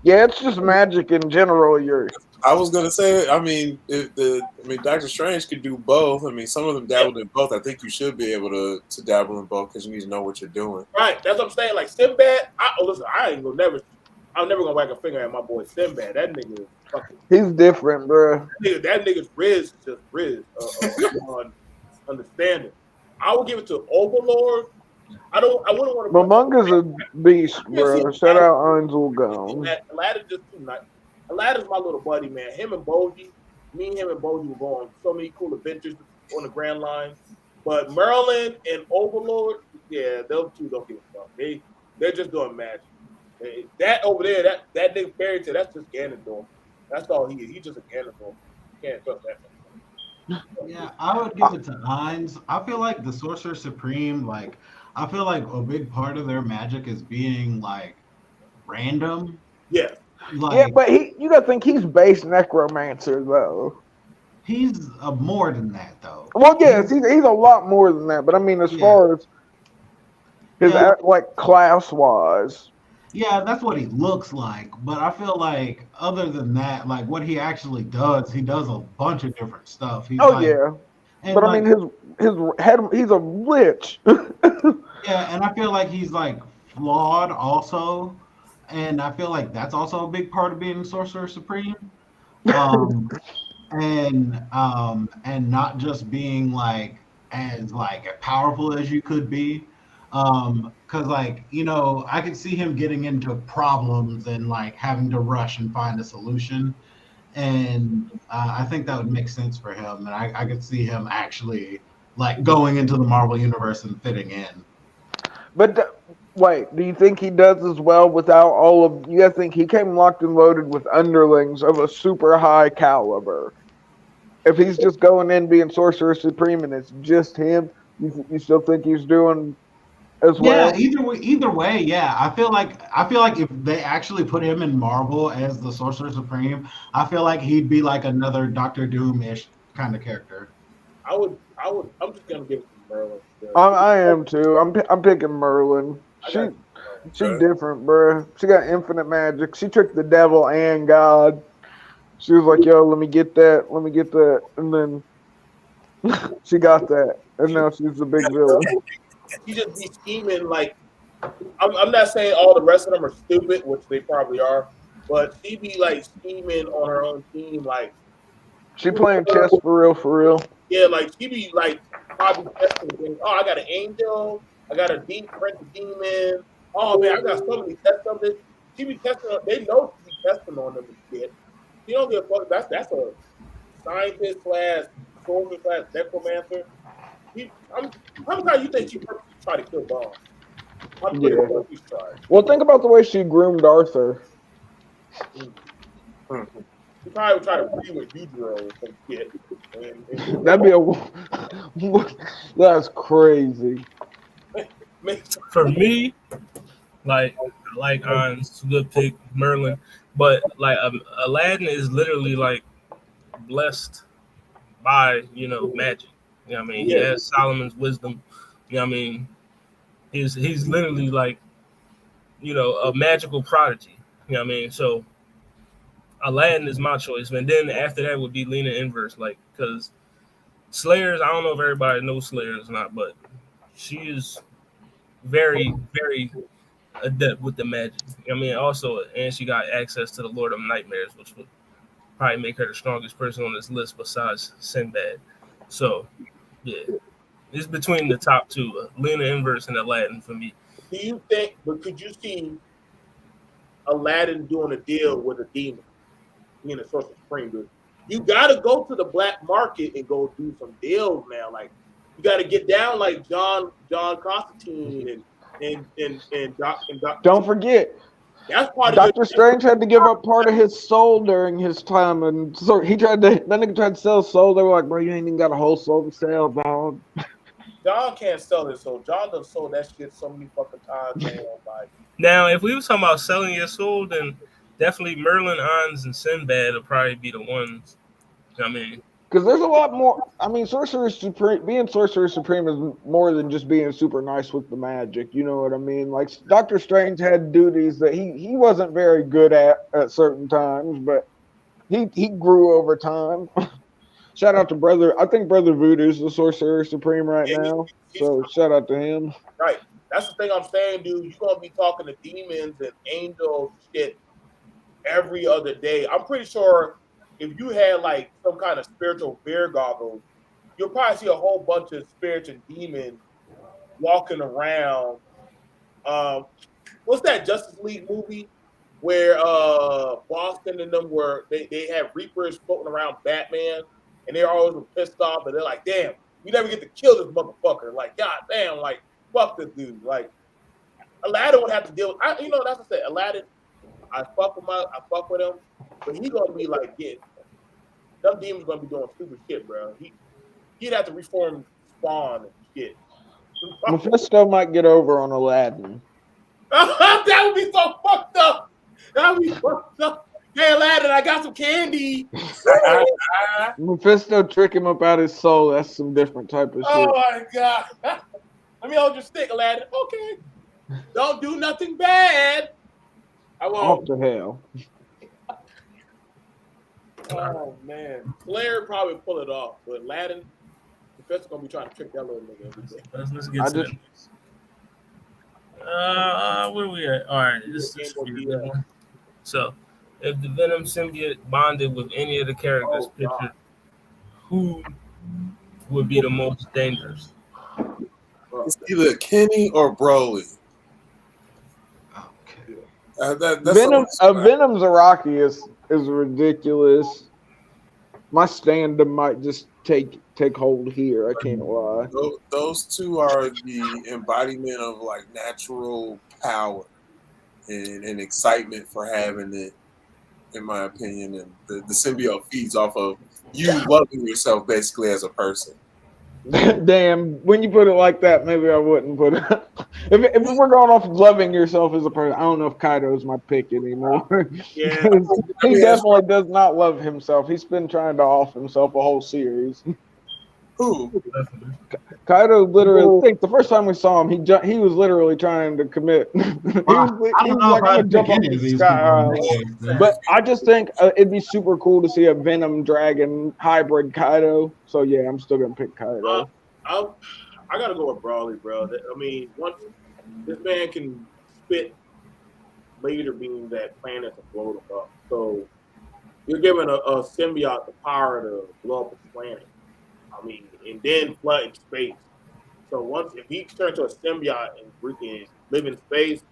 S3: it's just magic in general.
S4: I was gonna say, I mean, Doctor Strange could do both. I mean, some of them dabbled in both. I think you should be able to dabble in both because you need to know what you're doing.
S6: Right, that's what I'm saying. Like Sinbad, I'm never gonna whack a finger at my boy Sinbad. That nigga is fucking.
S3: He's different, bro.
S6: That nigga's Riz is just Riz on understanding. I would give it to Overlord. I wouldn't want to.
S3: Momonga's a beast, bro. Shout out Ansel Gone.
S6: Aladdin's just too nice. Aladdin's my little buddy, man. Him and Boji, me and him and Boji will go on so many cool adventures on the Grand Line. But Merlin and Overlord, yeah, those two don't give a fuck. They're just doing magic. That over there, that nigga Fairy Tale, that's just Ganondorf. That's all he is. He's just a Ganondorf. You can't trust that.
S2: Yeah, I would give it to Hines. I feel like the Sorcerer Supreme, I feel like a big part of their magic is being random.
S6: Yeah.
S3: But you gotta think he's base necromancer though.
S2: He's more than that though.
S3: Well, yes, he's a lot more than that. But I mean, as far as his class wise.
S2: Yeah, that's what he looks like. But I feel like other than that, what he actually does, he does a bunch of different stuff. He's
S3: but I mean, his head, he's a lich.
S2: Yeah, and I feel like he's flawed also, and I feel like that's also a big part of being Sorcerer Supreme. And not just being as powerful as you could be. Because I could see him getting into problems and having to rush and find a solution, and I think that would make sense for him, and I could see him actually going into the Marvel universe and fitting in.
S3: But wait, do you think he does as well without all of? You guys think he came locked and loaded with underlings of a super high caliber? If he's just going in being Sorcerer Supreme and it's just him, you still think he's doing as well?
S2: Yeah, either way, yeah. I feel like if they actually put him in Marvel as the Sorcerer Supreme, I feel like he'd be another Doctor Doom-ish kind of character.
S6: I'm just gonna give it to Merlin.
S3: I am too. I'm picking Merlin. She's different, bro. She got infinite magic. She tricked the devil and God. She was like, "Yo, let me get that," and then she got that, and now she's the big villain.
S6: She just be scheming I'm not saying all the rest of them are stupid, which they probably are, but she be scheming on her own team,
S3: she playing chess for real.
S6: Yeah, she be probably testing things. Oh, I got an angel, I got a deep French demon. Oh man, I got so many tests of this. She be testing. They know she be testing on them and shit. She don't give a fuck. That's a scientist / soldier / necromancer. How many times you think she purposely tried to kill Bond? I'm
S3: Yeah.
S6: pretty sure she's tried.
S3: Well, think about the way she groomed Arthur.
S6: She probably would try to breed with Yujiro or some shit. And
S3: That'd be a. That's crazy.
S1: For me, like Hans, good pick, Merlin, but like Aladdin is literally like blessed by magic. You know what I mean? He
S6: Yeah.
S1: has Solomon's wisdom. You know what I mean? He's literally like a magical prodigy. You know what I mean? So Aladdin is my choice, and then after that would be Lena Inverse, like because Slayers. I don't know if everybody knows Slayers or not, but she is very, very adept with the magic. I mean, also, and she got access to the Lord of Nightmares, which would probably make her the strongest person on this list besides Sinbad. So, yeah, it's between the top two, Lena Inverse and Aladdin for me.
S6: Do you think? But could you see Aladdin doing a deal with a demon, being a Sorcerer Supreme? Dude? You got to go to the black market and go do some deals now. Like you got to get down like John Constantine and Doc.
S3: Don't forget,
S6: That's part of
S3: Doctor Strange had to give up part of his soul during his time, and so he tried to. That nigga tried to sell his soul. They were like, "Bro, you ain't even got a whole soul to sell, dog."
S6: John can't sell his soul. John done sold that shit so many fucking times. Man, like.
S1: Now, if we were talking about selling your soul, then definitely Merlin, Hans, and Sinbad will probably be the ones. I mean,
S3: because there's a lot more. I mean, Sorcerer Supreme, being Sorcerer Supreme is more than just being super nice with the magic. You know what I mean? Like Doctor Strange had duties that he wasn't very good at certain times, but he grew over time. Shout out to Brother. I think Brother Voodoo's the Sorcerer Supreme right now. So shout out to him.
S6: Right. That's the thing I'm saying, dude. You're gonna be talking to demons and angels shit every other day. I'm pretty sure if you had like some kind of spiritual beer goggles, you'll probably see a whole bunch of spirits and demons walking around. What's that Justice League movie where Boston and them were they have Reapers floating around Batman and they're always pissed off and they're like, damn, we never get to kill this motherfucker. Like, god damn, like fuck this dude. Like Aladdin would have to deal with that's what I said. Aladdin, I fuck with him, but he gonna be like, yeah, them demons gonna be doing stupid shit, bro. He'd have to reform Spawn and shit.
S3: Mephisto might get over on Aladdin.
S6: That would be so fucked up. That would be fucked up. Hey, Aladdin, I got some candy.
S3: Mephisto trick him about his soul. That's some different type of shit.
S6: Oh my god. Let me hold your stick, Aladdin. Okay. Don't do nothing bad. I won't.
S3: Off to hell.
S6: Oh man. Blair probably pull it off, but Aladdin, Mephisto's gonna be trying to trick that little nigga every day.
S1: Let's get to that. Where we at? All right. So, if the Venom symbiote bonded with any of the characters pictured, who would be the most dangerous?
S4: It's either Kenny or Broly.
S3: That's Venom's Araki is ridiculous. My stand-up might just take hold here. I can't lie.
S4: Those two are the embodiment of like natural power and excitement for having it, in my opinion. And the symbiote feeds off of you loving yourself basically as a person.
S3: Damn, when you put it like that, maybe I wouldn't put it. If we're going off loving yourself as a person, I don't know if Kaido's my pick anymore.
S6: Yeah.
S3: He definitely does not love himself. He's been trying to off himself a whole series.
S4: Who?
S3: Kaido literally, I think the first time we saw him, he was literally trying to commit.
S2: I don't know if I'd pick any of these people.
S3: But I just think it'd be super cool to see a Venom Dragon hybrid Kaido. So yeah, I'm still gonna pick Kaido.
S6: I gotta go with Brawley, bro. I mean, once this man can spit laser beams at planets and blow them up, so you're giving a symbiote the power to blow up a planet. I mean, and then flood in space. So if he turns to a symbiote and freaking live in space,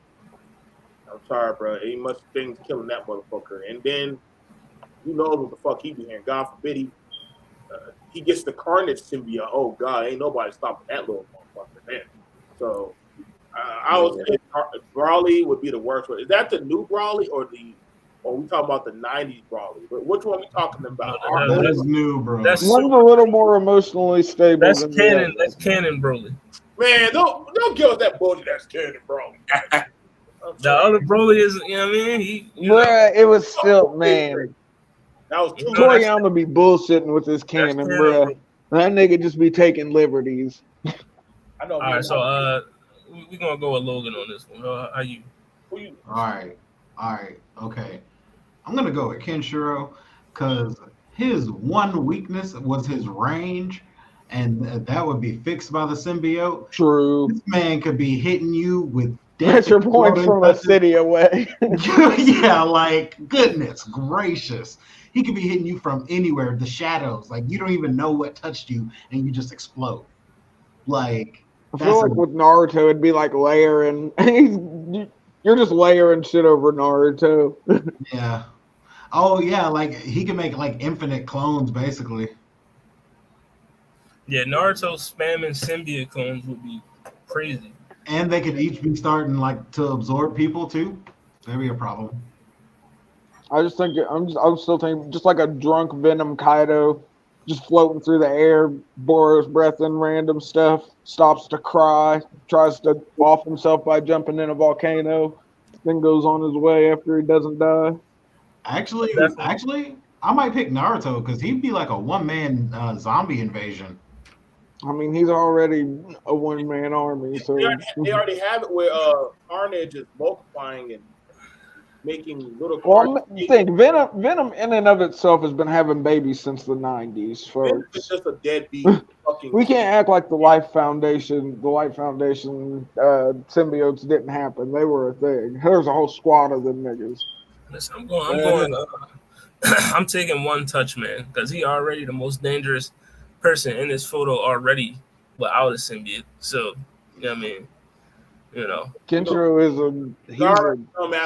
S6: I'm sorry, bro. Ain't much things killing that motherfucker. And then who knows what the fuck he be hearing? God forbid he gets the Carnage symbiote. Oh God, ain't nobody stopping that little motherfucker, man. So I would say Brawly would be the worst one. Is that the new Brawly or we talking about the '90s Brawly? But which one we talking about?
S2: That is new, bro.
S1: That's
S3: One's a little more emotionally stable
S1: That's
S3: than
S1: canon.
S3: the other.
S1: That's canon, Broly.
S6: Man, don't give us that bullshit. That's canon, Brawly.
S1: The other Broly is, you know what I mean?
S3: Bruh, it was still, man.
S6: That was too
S3: Toriyama be bullshitting with his canon,
S1: canon,
S3: bruh. That nigga just be taking liberties.
S6: I know.
S1: All right, so we're gonna go with Logan on this one. How you?
S2: All right, okay. I'm gonna go with Kenshiro because his one weakness was his range, and that would be fixed by the symbiote.
S3: True.
S2: This man could be hitting you with
S3: Pressure points from a city away.
S2: Yeah, like goodness gracious. He could be hitting you from anywhere, the shadows. Like you don't even know what touched you, and you just explode. Like
S3: I feel like with Naruto, it'd be like layering. You're just layering shit over Naruto.
S2: yeah. Oh yeah, like he can make like infinite clones basically.
S1: Yeah, Naruto spamming symbiote clones would be crazy.
S2: And they could each be starting like to absorb people too. That'd be a problem.
S3: I just think I'm still thinking just like a drunk Venom Kaido, just floating through the air, borrows breath in random stuff, stops to cry, tries to off himself by jumping in a volcano, then goes on his way after he doesn't die.
S2: Actually, I might pick Naruto because he'd be like a one-man zombie invasion.
S3: I mean, he's already a one-man army, so
S6: they already have it where Carnage is multiplying and making little.
S3: Well, think Venom in and of itself has been having babies since the '90s, folks.
S6: It's just a deadbeat.
S3: We can't act like the Life Foundation symbiotes didn't happen. They were a thing. There's a whole squad of them niggas.
S1: Listen, I'm going. I'm taking One Touch Man because he already the most dangerous person in this photo already without a symbiote. So, you know what I mean? You know,
S3: Kenshiro is a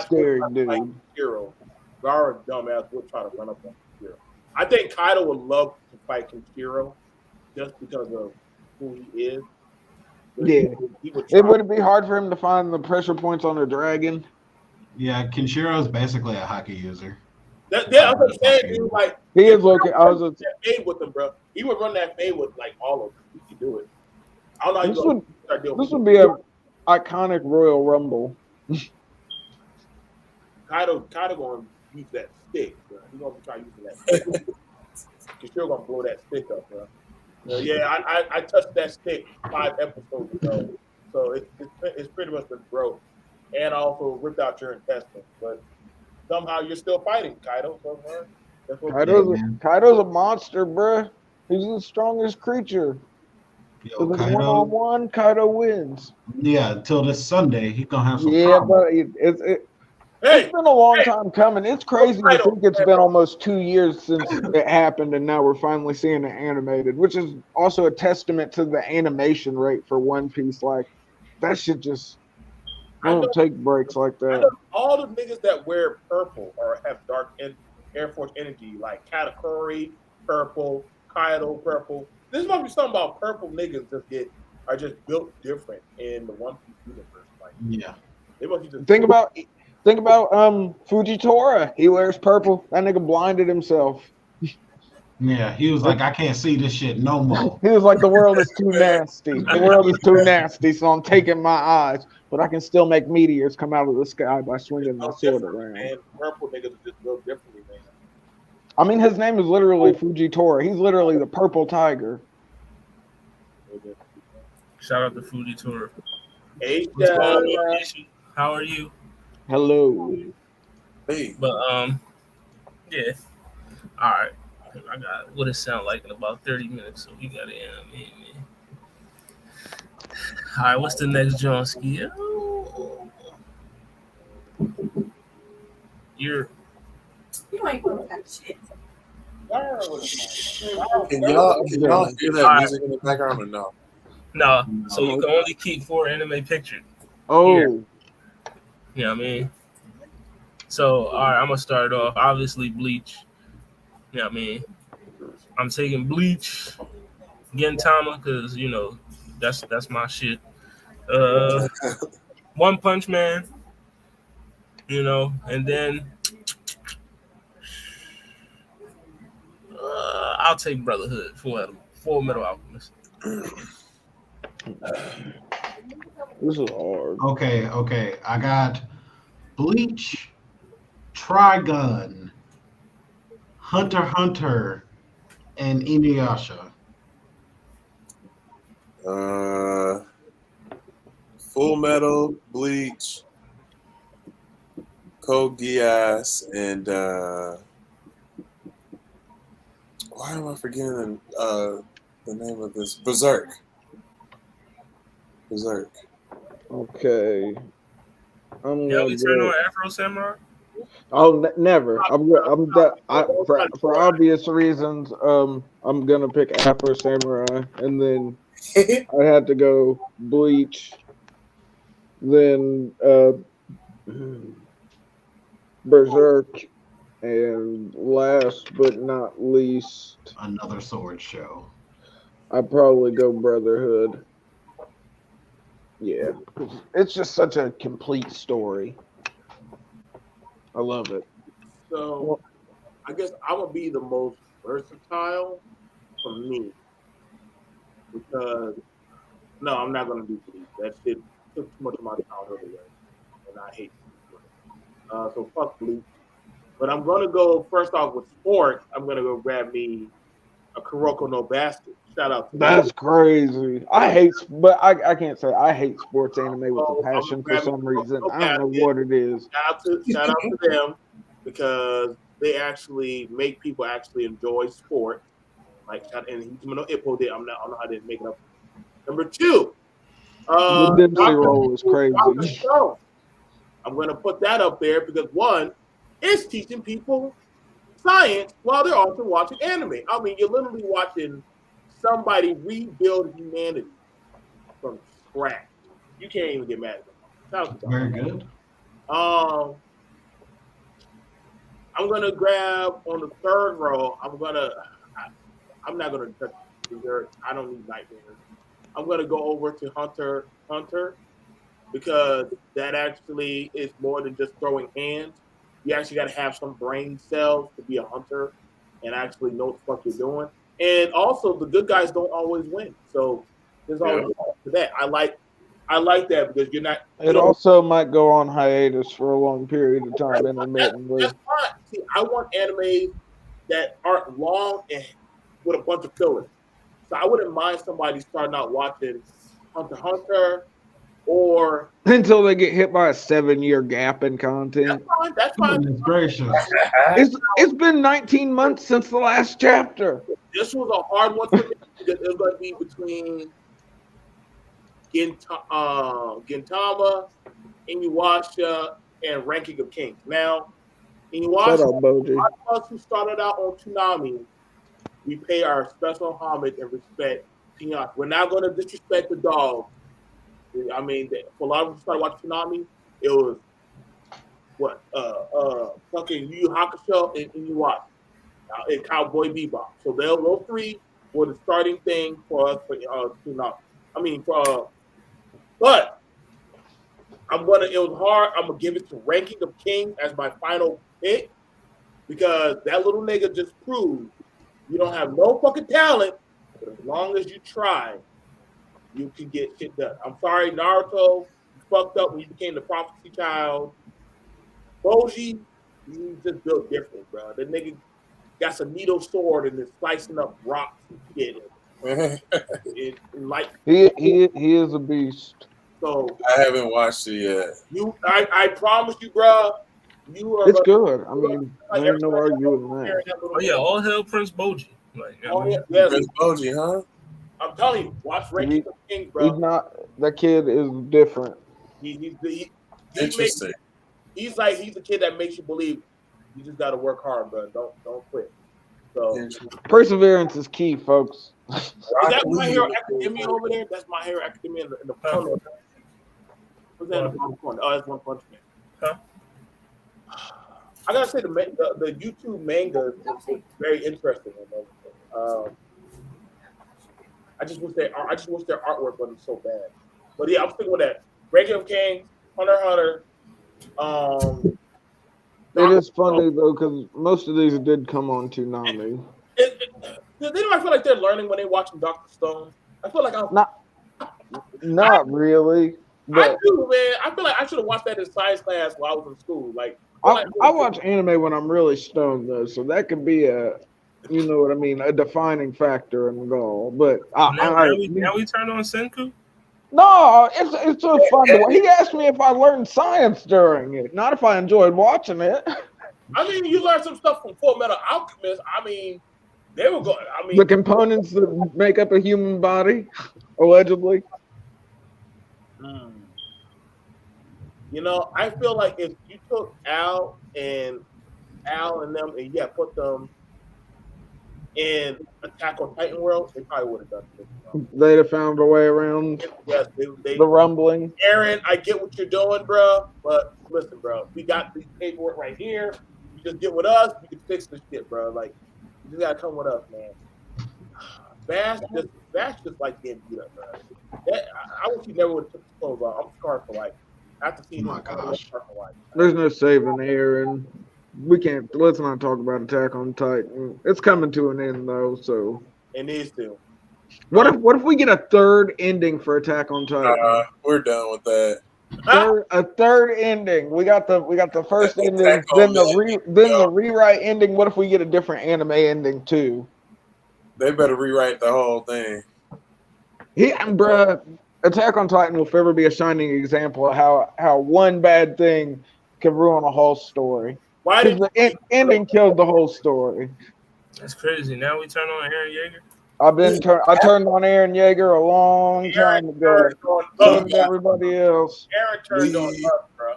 S3: scary dude.
S6: Like Kenshiro. Gara dumbass would try to run up on Kenshiro. I think Kaido would love to fight Kenshiro just because of who he is.
S3: Yeah. It would be hard for him to find the pressure points on a dragon.
S2: Yeah, Kenshiro is basically a hockey user.
S6: I'm saying, dude, like
S3: he is looking. I was
S6: that fade with him, bro. He would run that fade with like all of them. He could do it. I don't know.
S3: This would be a iconic Royal Rumble.
S6: Kaido gonna use that stick, bro. He's gonna try using that stick. He's still gonna blow that stick up, bro. Yeah, I touched that stick 5 episodes ago, so it's pretty much been broke, and I also ripped out your intestines, but somehow you're still fighting, Kaido.
S3: Kaido's a monster, bruh. He's the strongest creature.
S2: Yo,
S3: if it's one-on-one, Kaido wins.
S2: Yeah, until this Sunday, he's gonna have some.
S3: Yeah, but it's been a long time coming. It's crazy to think it's been almost 2 years since it happened, and now we're finally seeing it animated, which is also a testament to the animation rate for One Piece. Like that shit just don't take breaks like that.
S6: All the niggas that wear purple or have dark Air Force energy, like Katakuri, purple, Kaido, purple. This must be something about purple niggas are just built different in the One Piece universe. Like,
S2: yeah,
S6: they must be just
S3: think about Fujitora. He wears purple. That nigga blinded himself.
S2: Yeah, he was like, I can't see this shit no more.
S3: He was like, the world is too nasty. The world is too nasty, so I'm taking my eyes, but I can still make meteors come out of the sky by swinging my sword around.
S6: Man, purple niggas are just built differently, man.
S3: I mean, his name is literally Fujitora. He's literally the purple tiger.
S1: Shout out to Fujitora.
S6: Hey,
S1: how are you?
S3: Hello.
S4: Hey.
S1: But yeah. All right. I got what it sound like in about 30 minutes, so we got to animate me. All right, what's the next John Ski? You
S7: ain't gonna have shit.
S4: Can y'all hear that music in the background or no?
S1: No. So you can only keep 4 anime pictures.
S3: Oh.
S1: Here. You know what I mean? So, all right, I'm going to start off. Obviously, Bleach. You know what I mean? I'm taking Bleach, Gintama, because you know that's my shit. One Punch Man, you know, and then I'll take Brotherhood, Full Metal Alchemist.
S3: This is hard.
S2: Okay. I got Bleach, Trigun, Hunter x Hunter, and Inuyasha.
S4: Full Metal, Bleach, Code Geass, and why am I forgetting the name of this? Berserk.
S3: Okay. I'm
S1: Yeah,
S3: gonna
S1: we turn
S3: go.
S1: on Afro Samurai.
S3: Oh, never. For obvious reasons. I'm gonna pick Afro Samurai, and then I had to go Bleach, then Berserk, and last but not least,
S2: Another sword show.
S3: I'd probably go Brotherhood. Yeah, it's just such a complete story. I love it.
S6: So I guess I'm gonna be the most versatile for me because no, I'm not gonna do Bleach. That shit took too much of my childhood away, and I hate it. So fuck Bleach. But I'm gonna go first off with sports. I'm gonna go grab me a Kuroko no Basket. Shout out to
S3: That's crazy. I can't say I hate sports anime with a
S6: I'm
S3: passion for
S6: grabbing
S3: some reason.
S6: Kuroko
S3: I don't know
S6: Basket.
S3: what it is.
S6: Shout out to them because they actually make people actually enjoy sport. Like and Hijima Ippo did. I don't know how they make it up. Number two,
S3: The Dempsey
S6: Dr.
S3: roll is crazy.
S6: Stone. I'm going to put that up there because one, it's teaching people science while they're also watching anime. I mean, you're literally watching somebody rebuild humanity from scratch. You can't even get mad at them.
S2: Very good.
S6: I'm gonna grab on the third row. I'm not gonna touch dessert. I don't need nightmares. I'm gonna go over to Hunter x Hunter because that actually is more than just throwing hands. You actually got to have some brain cells to be a hunter and actually know what the fuck you're doing. And also, the good guys don't always win, so there's always to that. I like that because you're not.
S3: It also might go on hiatus for a long period of time intermittently.
S6: That's fine. See, I want animes that aren't long and with a bunch of fillers. So I wouldn't mind somebody starting out watching Hunter x Hunter or
S3: Until they get hit by a 7-year gap in content.
S6: That's fine.
S2: Goodness gracious.
S3: It's been 19 months since the last chapter.
S6: This was a hard one for me because it was going to be between Gintama, Inuyasha, and Ranking of Kings. Now,
S3: Shut up, Boji.
S6: a lot of us who started out on Toonami, we pay our special homage and respect to Inuyasha. We're not going to disrespect the dog. I mean, for a lot of us who started watching Toonami, it was fucking Yu Yu Hakusho and Inuyasha and Cowboy Bebop. So those three were the starting thing for us for Toonami. I mean, but it was hard. I'm gonna give it to Ranking of Kings as my final pick because that little nigga just proved you don't have no fucking talent, but as long as you try, you can get shit done. I'm sorry, Naruto, you fucked up when you became the prophecy child. Boji, you just built different, bro. The nigga got some needle sword and is slicing up rocks and shit.
S3: He is a beast.
S6: So
S4: I haven't watched it yet.
S6: I promise you, bro.
S3: It's good. I mean, there ain't no arguing that.
S1: Oh yeah, all hell Prince Boji. Like,
S6: yes.
S4: Prince Boji, huh?
S6: I'm telling you, watch Ranking of Kings, bro.
S3: He's not. That kid is different.
S4: Interesting.
S6: He's the kid that makes you believe. You just got to work hard, bro. Don't quit. So
S3: perseverance is key, folks.
S6: Is that My Hero Academia over there? That's My Hero Academia in the corner. What's that in the corner? Oh, that's One Punch Man.
S1: Huh?
S6: I gotta say the YouTube manga is very interesting. Um, I just wish their artwork wasn't so bad. But yeah, I'm sticking with that. Breaking of Kings, Hunter x Hunter.
S3: It is funny though, because most of these did come on Toonami.
S6: They don't feel like they're learning when they're watching Dr. Stone. I feel like
S3: Not really.
S6: I
S3: But
S6: do, man. I feel like I should have watched that in science class while I was in school. Like,
S3: I watch anime when I'm really stoned though, so that could be you know what I mean, a defining factor in the goal. But
S1: now we turn on Senku.
S3: No, it's so fun to watch. He asked me if I learned science during it, not if I enjoyed watching it.
S6: I mean, you learned some stuff from Full Metal Alchemist. I mean, they were going. I mean,
S3: The components that make up a human body, allegedly.
S6: You know, I feel like if you took Al and them and put them in Attack on Titan world, they probably would have done it.
S3: They'd have found a way around
S6: the
S3: rumbling.
S6: Aaron, I get what you're doing, bro, but listen, bro, we got the paperwork right here. You just get with us, we can fix this shit, bro. Like, you just gotta come with us, man. Bash just like getting beat up, bro. I wish he never would have took his clothes off. I'm scarred for life. After seeing
S2: my gosh.
S3: There's no saving Aaron. Let's not talk about Attack on Titan. It's coming to an end though, so
S6: it needs to.
S3: What if we get a third ending for Attack on Titan?
S4: We're done with that.
S3: A third ending. We got the first ending, then the rewrite ending. What if we get a different anime ending too?
S4: They better rewrite the whole thing.
S3: Bruh, Attack on Titan will forever be a shining example of how one bad thing can ruin a whole story.
S6: Why did
S3: the ending killed the whole story?
S1: That's crazy. Now we turn on Aaron Yeager.
S3: I turned on Aaron Yeager a long time ago. So did everybody else.
S6: Aaron turned on us, bro.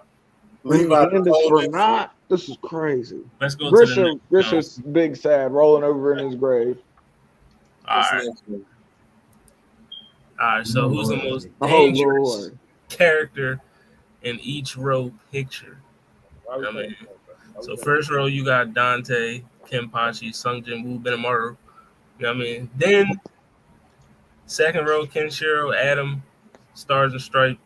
S3: This is crazy.
S1: Let's go to
S3: Grisha's big sad, rolling over in his grave.
S1: All right, so who's the most dangerous character in each row picture? I mean, so first row you got Dante, Kenpachi, Sungjin Woo, Benimaru. You know what I mean? Then second row Kenshiro, Adam, Stars and Stripe,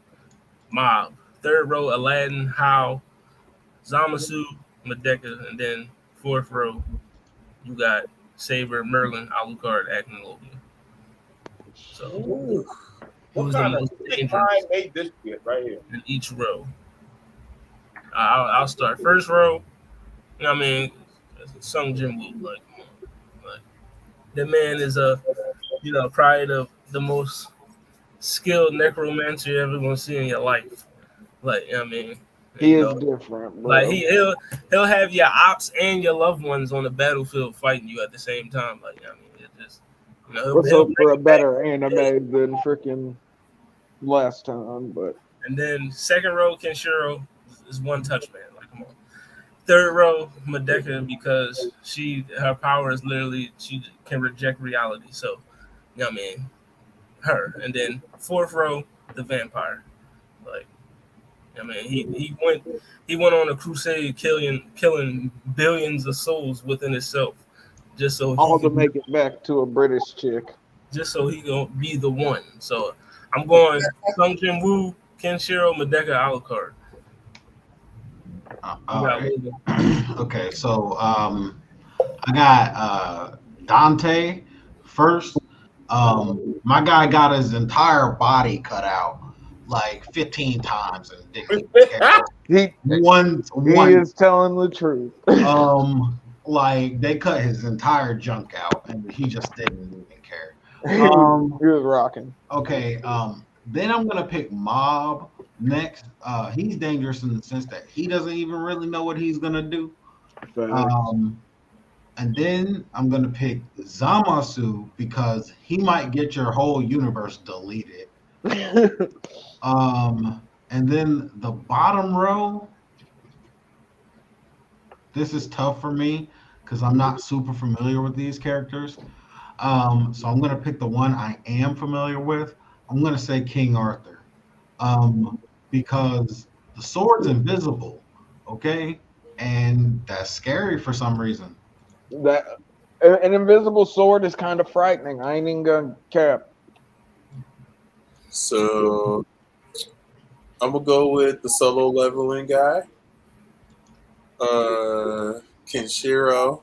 S1: Mob. Third row Aladdin, Hao, Zamasu, Medeka, and then fourth row you got Saber, Merlin, Alucard, Aknolobia. So
S6: what kind of time made this shit right here?
S1: In each row. I'll start first row. You know what I mean? Sung Jin Woo, like the man is probably the most skilled necromancer you're ever gonna see in your life. Like, you know what I mean?
S3: He is different, bro.
S1: Like he'll have your ops and your loved ones on the battlefield fighting you at the same time. Like, you know what I mean? It just
S3: let's hope for a better anime than freaking last time, but
S1: and then second row Kenshiro is one touch man. Like, come on. Third row Medeka, because her power is literally she can reject reality. So, you know what I mean? Her. And then fourth row the vampire. Like, you know what I mean? He went on a crusade killing billions of souls within himself. Just so
S3: all to make it back to a British chick.
S1: Just so he gonna be the one. So I'm going Sung Jin Woo, Kenshiro, Medeka, Alucard.
S2: Okay, so I got Dante first. My guy got his entire body cut out like 15 times and
S3: he is telling the truth.
S2: Like they cut his entire junk out and he just didn't even care.
S3: He was rocking.
S2: Okay, then I'm gonna pick Mob next. He's dangerous in the sense that he doesn't even really know what he's gonna do. And then I'm gonna pick Zamasu because he might get your whole universe deleted. And then the bottom row. This is tough for me because I'm not super familiar with these characters. So I'm gonna pick the one I am familiar with. I'm gonna say King Arthur. Because the sword's invisible, okay? And that's scary for some reason.
S3: An invisible sword is kind of frightening. I ain't even gonna cap.
S4: So I'm gonna go with the solo leveling guy. Kenshiro,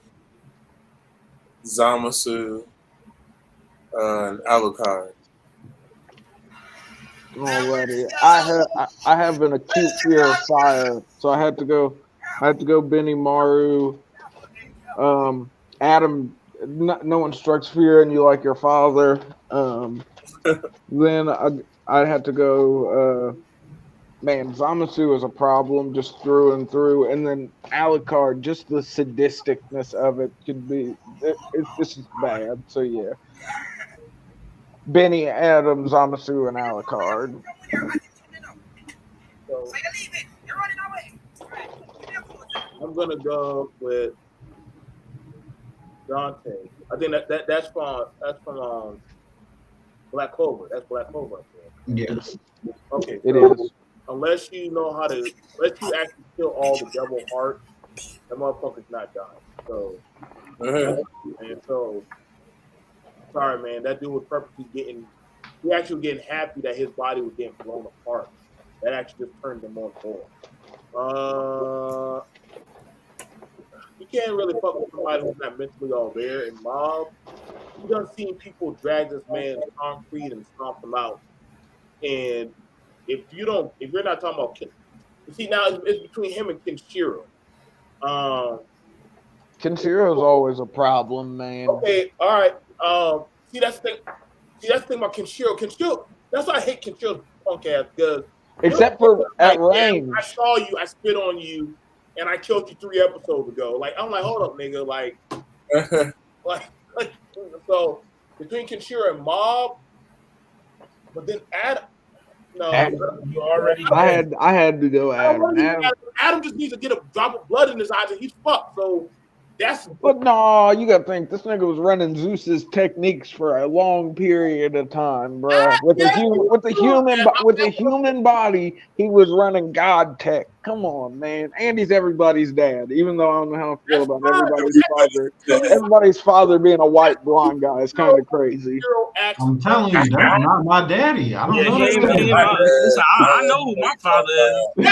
S4: Zamasu, and Alucard.
S3: Alrighty, I have an acute fear of fire, so I had to go Benny Maru, Adam. No one strikes fear in you like your father. Then I had to go. Man, Zamasu is a problem just through and through, and then Alucard, just the sadisticness of it could be. This is bad. So yeah, Benny, Adam, Zamasu, and Alucard.
S6: So I'm gonna go with Dante. I think that's from Black Clover. That's Black Clover.
S2: Yes.
S6: Okay,
S3: It
S6: so
S3: is.
S6: unless you actually kill all the devil heart, that motherfucker's not dying. So, and so, sorry, man, that dude was purposely he actually getting happy that his body was getting blown apart. That actually just turned him on board. You can't really fuck with somebody who's not mentally all there. And Mob, you done seen people drag this man to concrete and stomp him out. And if you're not talking about, you see now it's between him and Kenshiro.
S3: Kenshiro is always a problem, man.
S6: Okay, all right. See that's the thing. See that's the thing about Kenshiro. Kenshiro. That's why I hate Kenshiro's punk ass because
S3: Except for at range.
S6: I saw you, I spit on you, and I killed you 3 episodes ago. Like I'm like, hold up, nigga. Like so between Kenshiro and Mob, but then Adam. No,
S1: You already.
S3: I had to go Adam.
S6: Adam just needs to get a drop of blood in his eyes and he's fucked. So that's.
S3: But no, you gotta think this nigga was running Zeus's techniques for a long period of time, bro. With the human body, he was running God tech. Come on, man. Andy's everybody's dad, even though I don't know how I feel about everybody's father. Everybody's father being a white blonde guy is kind of crazy.
S2: I'm telling you, that's not my daddy. I don't know.
S1: I know who my father is.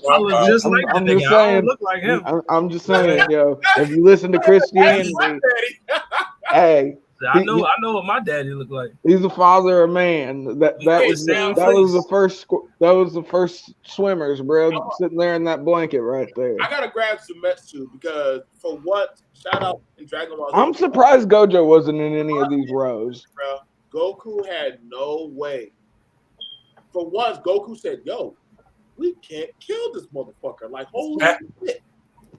S1: I look just like the nigga. I don't look like him.
S3: I'm just saying, yo. If you listen to Christianity, hey.
S1: I know what my daddy looked like.
S3: He's the father of man. That was the first swimmers, bro. Sitting there in that blanket right there.
S6: I gotta grab Sumetsu because for what? Shout out in Dragon Ball.
S3: I'm surprised Gojo wasn't in any of these rows.
S6: Bro, Goku had no way. For once, Goku said, "Yo, we can't kill this motherfucker." Like holy shit.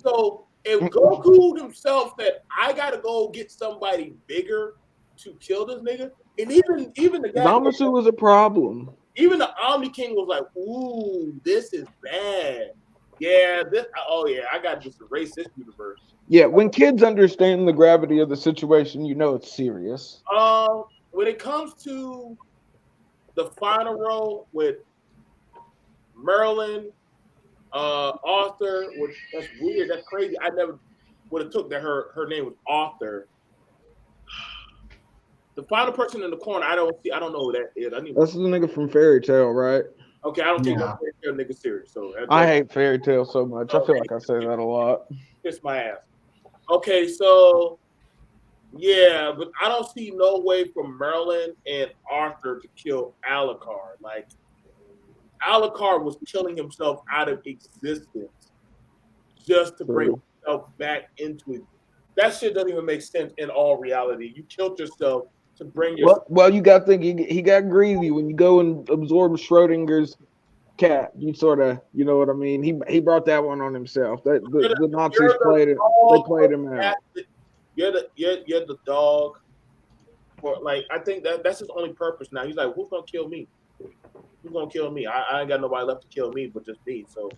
S6: So if Goku himself said, "I gotta go get somebody bigger to kill this nigga," and even the guy
S3: Zamasu was a problem.
S6: Even the Omni King was like, "Ooh, this is bad." Yeah, I gotta just erase this universe.
S3: Yeah, when kids understand the gravity of the situation, you know it's serious.
S6: When it comes to the final row with Merlin. Arthur, which that's weird, that's crazy. I never would have took that her name was Arthur. The final person in the corner, I don't know who that is.
S3: That's the nigga from Fairy Tail, right?
S6: Okay, I don't think that Fairy Tail nigga serious. So
S3: I hate Fairy Tail so much. I feel like I say that a lot.
S6: Kiss my ass. Okay, so yeah, but I don't see no way for Merlin and Arthur to kill Alucard. Like Alucard was killing himself out of existence just to bring himself back into it. That shit doesn't even make sense in all reality. You killed yourself to bring yourself.
S3: Well, you got to think he got greedy when you go and absorb Schrodinger's cat. You sort of, you know what I mean. He brought that one on himself. The Nazis played it. They played him out.
S6: You're the dog. For like, I think that's his only purpose now. He's like, who's gonna kill me? Who's gonna kill me? I ain't got nobody left to kill me but just me. So,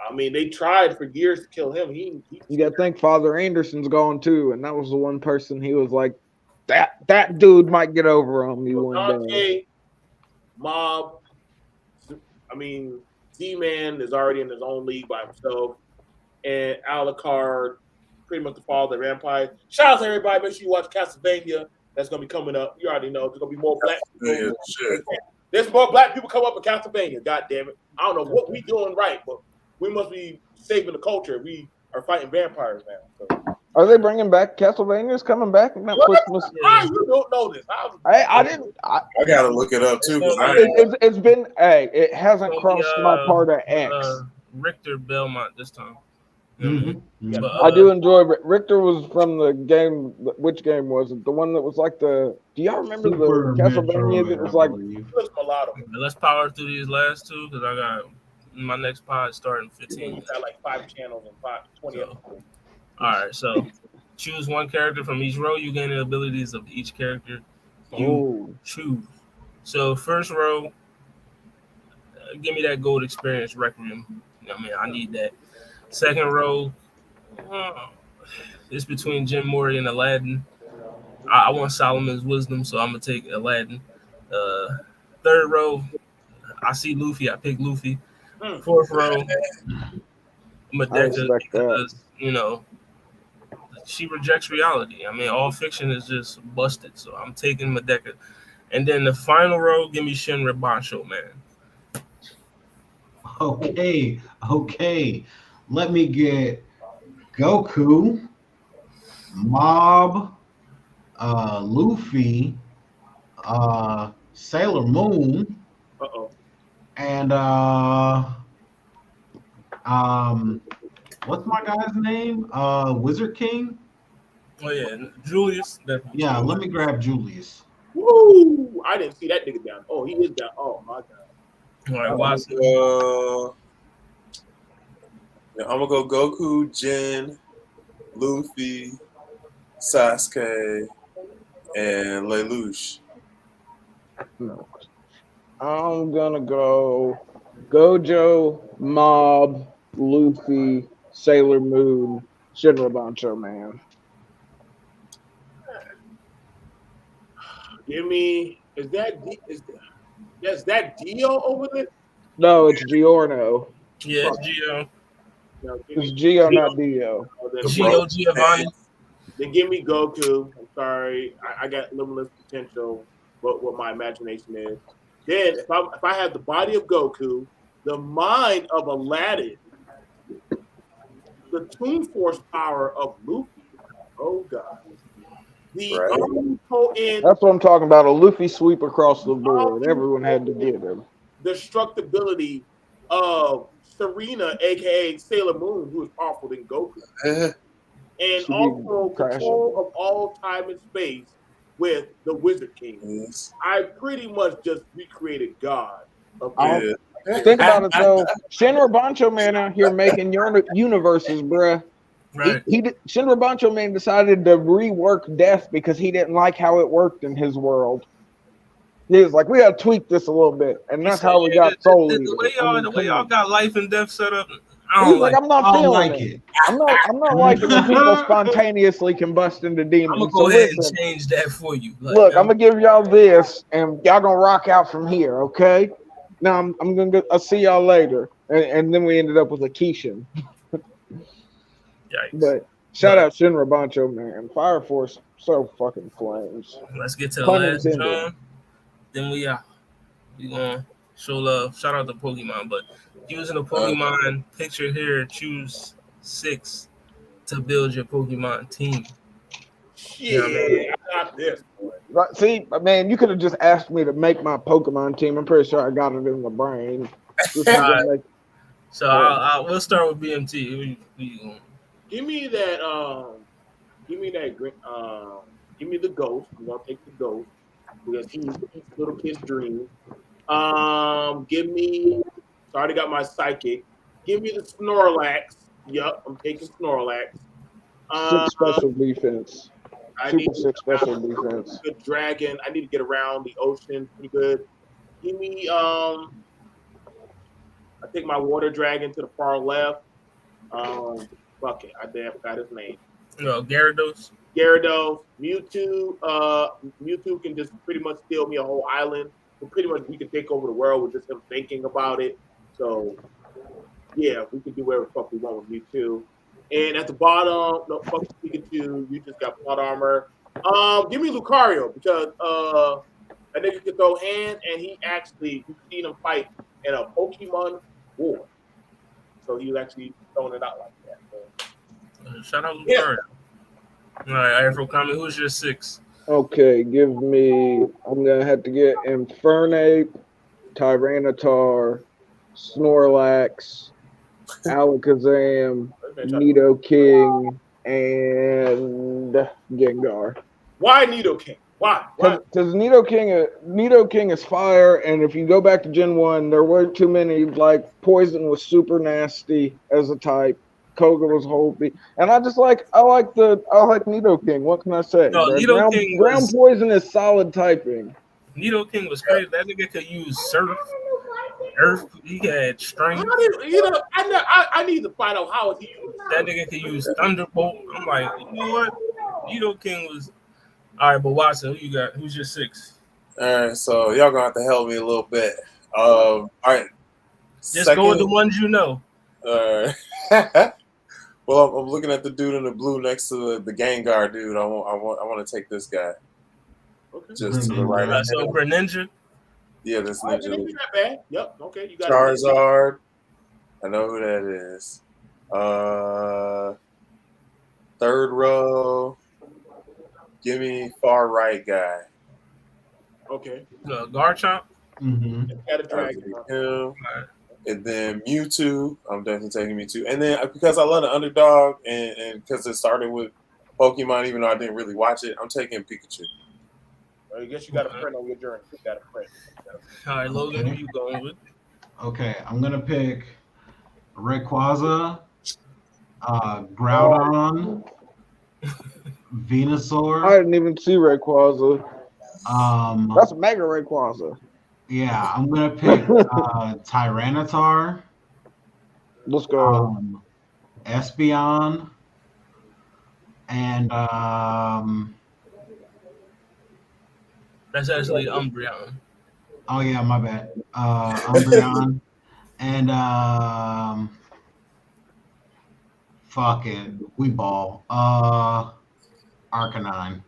S6: I mean, they tried for years to kill him. You
S3: got to think Father Anderson's gone too, and that was the one person he was like, that dude might get over on me one day.
S6: Mob. I mean, Z-Man is already in his own league by himself, and Alucard. pretty much the fall of the vampires. Shout out to everybody. Make sure you watch Castlevania. That's gonna be coming up. You already know there's gonna be more black people.
S4: Yeah, shit.
S6: There's more black people come up in Castlevania. God damn it! I don't know what we doing right, but we must be saving the culture. We are fighting vampires now. So.
S3: Are they bringing back Castlevania's coming back? Not Christmas.
S6: How you don't know this?
S3: I didn't.
S4: I gotta look it up too because
S3: It's been. Hey, it hasn't crossed my part of X.
S1: Richter Belmont this time.
S2: Mm-hmm.
S1: But,
S3: I do enjoy. Richter was from the game. Which game was it? The one that was like the. Do y'all remember
S2: Super
S3: the Castlevania
S2: Metroid,
S3: that was
S2: I
S3: like?
S2: believe.
S1: let's power through these last two because I got my next pod starting 15.
S6: You got like 5 channels and 20
S1: So, all right, so choose one character from each row. You gain the abilities of each character you choose. So first row, give me that gold experience Requiem. I mean, I need that. Second row, it's between Jim Mori and Aladdin. I want Solomon's wisdom, so I'm gonna take Aladdin. Third row, I see Luffy. I pick Luffy. Fourth row, Medeka, because she rejects reality. I mean, all fiction is just busted, so I'm taking Medeka. And then the final row, give me Shinra Basho, man.
S2: Okay. Let me get Goku, Mob, Luffy, Sailor Moon, and what's my guy's name? Wizard King.
S1: Oh yeah, Julius. Definitely.
S2: Yeah, let me grab Julius.
S6: Woo! I didn't see that nigga down. Oh, he is down. Oh my god.
S1: All right, watch.
S4: I'm gonna go Goku, Jin, Luffy, Sasuke, and Lelouch.
S3: No. I'm gonna go Gojo, Mob, Luffy, Sailor Moon, Shinra Bancho, man.
S6: Give me. Is that Dio over there?
S3: No, it's Giorno.
S1: Yeah, it's Gio.
S6: No,
S3: It's Gio, not Dio.
S1: Gio Giovanni.
S6: Then give me Goku. I'm sorry, I got limitless potential. What my imagination is. Then if I have the body of Goku, the mind of Aladdin, the Toon Force power of Luffy. Oh god.
S3: That's what I'm talking about. A Luffy sweep across the board. Everyone had to get him.
S6: Destructibility of Serena, aka Sailor Moon, who is powerful than Goku. And also control of all time and space with the Wizard King. Yes. I pretty much just recreated God.
S3: Think about it though. Shinra Bancho man out here making universes, bruh. Right. Shinra Bancho man decided to rework death because he didn't like how it worked in his world. He was like, we gotta tweak this a little bit, and that's how we got Soul Eater.
S1: The way y'all got life and death set up,
S3: I'm not feeling it. I'm not liking when people spontaneously combust into demons.
S1: I'm gonna go ahead and change that for you.
S3: Look, I'm gonna give y'all this, and y'all gonna rock out from here, okay? Now I'm gonna I'll see y'all later, and then we ended up with a Keishan. But shout out Shinra Bancho, man. Fire Force, so fucking flames.
S1: Let's get to the last John. Then we gonna show love. Shout out to Pokemon, but using a Pokemon picture here, choose 6 to build your Pokemon team.
S6: Yeah, I got this.
S3: Right, see, man, you could have just asked me to make my Pokemon team. I'm pretty sure I got it in the brain.
S1: Right. So we'll start with BMT. Who you going?
S6: Give me that. Give me the ghost. I'm gonna take the ghost because he's little kid's dream. Give me. So I already got my psychic. Give me the Snorlax. Yup, I'm taking Snorlax.
S3: 6 special defense.
S6: I need
S3: 6 special defense.
S6: Good dragon. I need to get around the ocean pretty good. Give me. I take my water dragon to the far left. Fuck it. I forgot his name.
S1: No, Gyarados.
S6: Mewtwo. Mewtwo can just pretty much steal me a whole island. So pretty much we can take over the world with just him thinking about it. So yeah, we can do whatever the fuck we want with Mewtwo. And at the bottom, no fuck Pikachu, you just got plot armor. Give me Lucario because that nigga can throw hands, and he actually we've seen him fight in a Pokemon war. So he was actually throwing it out like that. So,
S1: Shout out
S6: Yeah.
S1: Lucario. All right, Afro Comment, who's your 6?
S3: Okay, give me. I'm gonna have to get Infernape, Tyranitar, Snorlax, Alakazam, Nidoking, and Gengar.
S6: why Nidoking? Why?
S3: Because Nidoking is fire, and if you go back to Gen 1, there weren't too many. Like Poison was super nasty as a type. Koga was Holby, and I like Nidoking. What can I say?
S1: No, Nidoking
S3: ground
S1: was-
S3: Poison is solid typing.
S1: Nidoking was crazy. That nigga could use Surf, Earth. He had Strength.
S6: I need to find out how he used
S1: That nigga could use Thunderbolt. I'm like, you know what? Nidoking was all right. But Watson, who you got? Who's your 6?
S4: All right, so y'all gonna have to help me a little bit. All right.
S1: Just go with the ones you know.
S4: Well, I'm looking at the dude in the blue next to the Gengar dude. I want to take this guy.
S6: Okay.
S4: Just to the right.
S1: All right, so Greninja.
S4: Yeah, this
S6: All right,
S4: ninja.
S6: not bad. Yep. Okay, you got
S4: Charizard. I know who that is. Third row. Give me far right guy.
S6: Okay.
S1: Garchomp.
S2: Mm-hmm.
S6: Got a dragon.
S4: Him. And then Mewtwo. I'm definitely taking Mewtwo. And then because I love the underdog and because it started with Pokemon, even though I didn't really watch it, I'm taking Pikachu.
S6: Well, I guess you got a friend on your journey. You got a friend.
S1: All right, Logan, who you going with?
S2: Okay, I'm gonna pick Rayquaza, Groudon, Venusaur.
S3: I didn't even see Rayquaza. That's Mega Rayquaza.
S2: Yeah, I'm gonna pick Tyranitar.
S3: Let's go.
S2: Espeon, and
S1: That's actually Umbreon.
S2: oh yeah, my bad. Umbreon and fucking Weeball. Arcanine.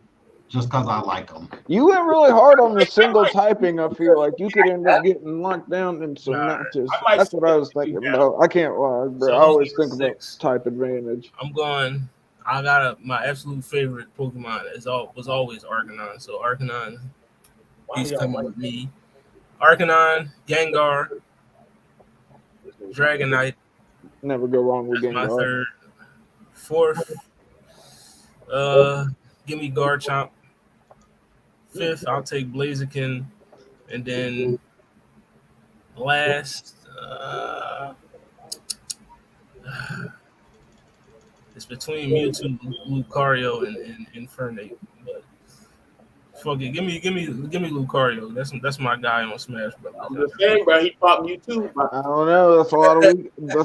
S2: Just because I like them.
S3: You went really hard on the single typing. I feel like you could end up getting locked down in some matches. That's what I was thinking about. I can't lie, but I always think about type advantage.
S1: I'm going. I got my absolute favorite Pokemon was always Arcanine. So Arcanine, he's coming with me. Arcanine, Gengar, Dragonite.
S3: Never go wrong with
S1: That's
S3: Gengar.
S1: my third. Fourth, give me Garchomp. Fifth, I'll take Blaziken, and then last, it's between Mewtwo, Lucario, and Infernape. But fuck it, give me Lucario. That's my guy on Smash Brothers.
S6: I'm just saying, bro. He popped Mewtwo.
S3: I don't know. That's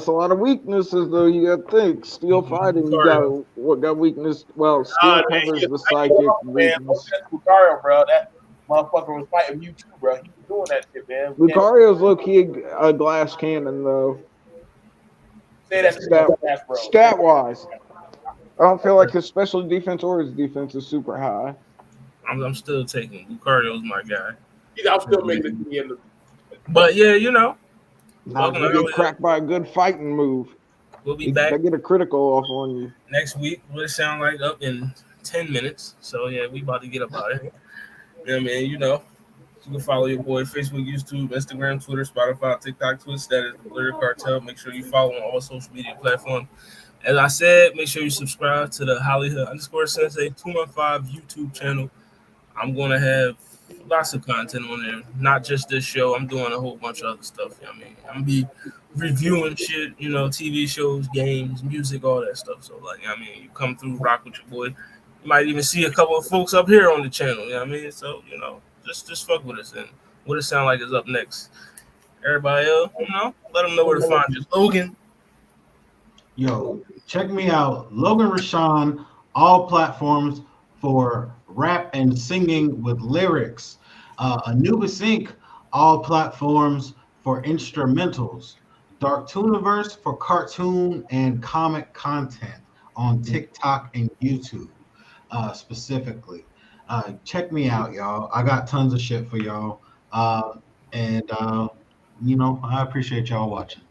S3: a lot of weaknesses, though. You got to think. Steel fighting, you got weakness. Well, steel covers the psychic weakness.
S6: Lucario, bro. That motherfucker was fighting Mewtwo, bro. He was doing that shit, man.
S3: Lucario's low key a glass cannon, though.
S6: Say that
S3: stat wise. I don't feel like his special defense or his defense is super high.
S1: I'm still taking Lucario's my guy.
S6: I'm still making it to the end of
S1: But yeah, you know.
S3: Not if you get cracked by a good fighting move.
S1: We'll be back.
S3: They get a critical off on you.
S1: Next week, what it sound like up in 10 minutes. So yeah, we about to get about it. Yeah, man, you know. You can follow your boy Facebook, YouTube, Instagram, Twitter, Spotify, TikTok, Twitch. That is the Blur Cartel. Make sure you follow on all social media platforms. As I said, make sure you subscribe to the HollyHood_Sensei 215 YouTube channel. I'm going to have lots of content on there. Not just this show. I'm doing a whole bunch of other stuff. You know what I mean? I'm going to be reviewing shit, you know, TV shows, games, music, all that stuff. So, like, I mean, you come through, rock with your boy. You might even see a couple of folks up here on the channel. You know what I mean? So, you know, just fuck with us. And what it sound like is up next. Everybody else, you know, let them know where to find you. Logan.
S2: Yo, check me out. Logan Rashawn, all platforms for rap and singing with lyrics. Anubis Inc., all platforms for instrumentals. Dark Tooniverse for cartoon and comic content. on TikTok and YouTube, specifically. Check me out, y'all. I got tons of shit for y'all. And I appreciate y'all watching.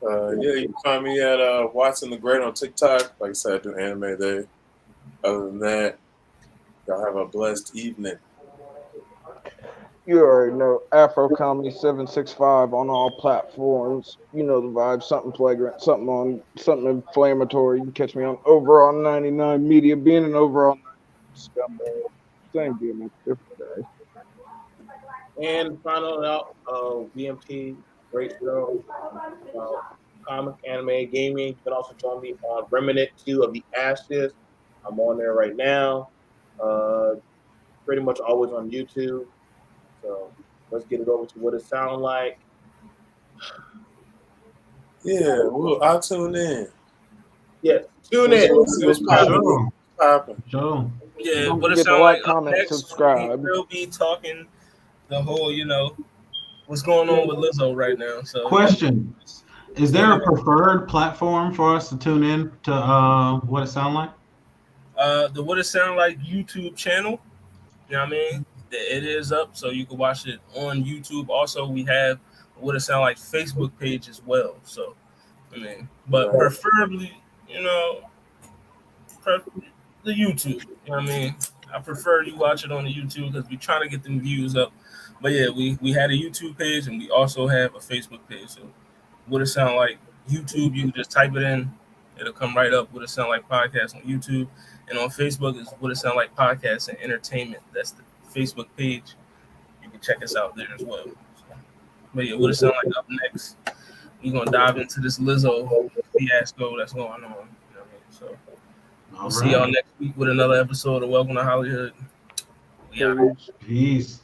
S4: Yeah, you can find me at Watson the Great on TikTok. Like I said, I do anime day. Other than that, y'all have a blessed evening.
S3: You already know Afro Comedy 765 on all platforms. You know the vibe. Something flagrant, something inflammatory. You can catch me on Overall 99 Media, being an Overall 99 scumbag. Same deal, man. Different day.
S6: And final out, BMT, great show. Comic, anime, gaming. You can also join me on Remnant 2 of the Ashes. I'm on there right now. Pretty much always on YouTube. So let's get it over to what it sound like.
S4: Yeah, I'll tune in.
S6: Yes, tune in.
S4: See what's popping.
S2: Sure.
S1: Yeah,
S3: Don't
S1: but it
S3: forget to
S1: sound
S3: like,
S1: like up
S3: comment,
S1: next
S3: subscribe.
S1: we'll be talking the whole, what's going on with Lizzo right now. So
S2: Question: Is there a preferred platform for us to tune in to what it sound like?
S1: The What It Sound Like YouTube channel, you know what I mean? It is up, so you can watch it on YouTube. Also, we have What It Sound Like Facebook page as well. So, but preferably, the YouTube. You know what I mean? I prefer you watch it on the YouTube because we're trying to get them views up. But yeah, we had a YouTube page and we also have a Facebook page. So What It Sound Like YouTube, you can just type it in. It'll come right up. What It Sound Like Podcast on YouTube. And on Facebook is What It Sound Like Podcast and Entertainment. That's the Facebook page. You can check us out there as well. So, but yeah, What It Sound Like up next. We're going to dive into this Lizzo fiasco that's going on. You know what I mean? So we'll see y'all next week with another episode of Welcome to HollyHood. We out.
S2: Peace.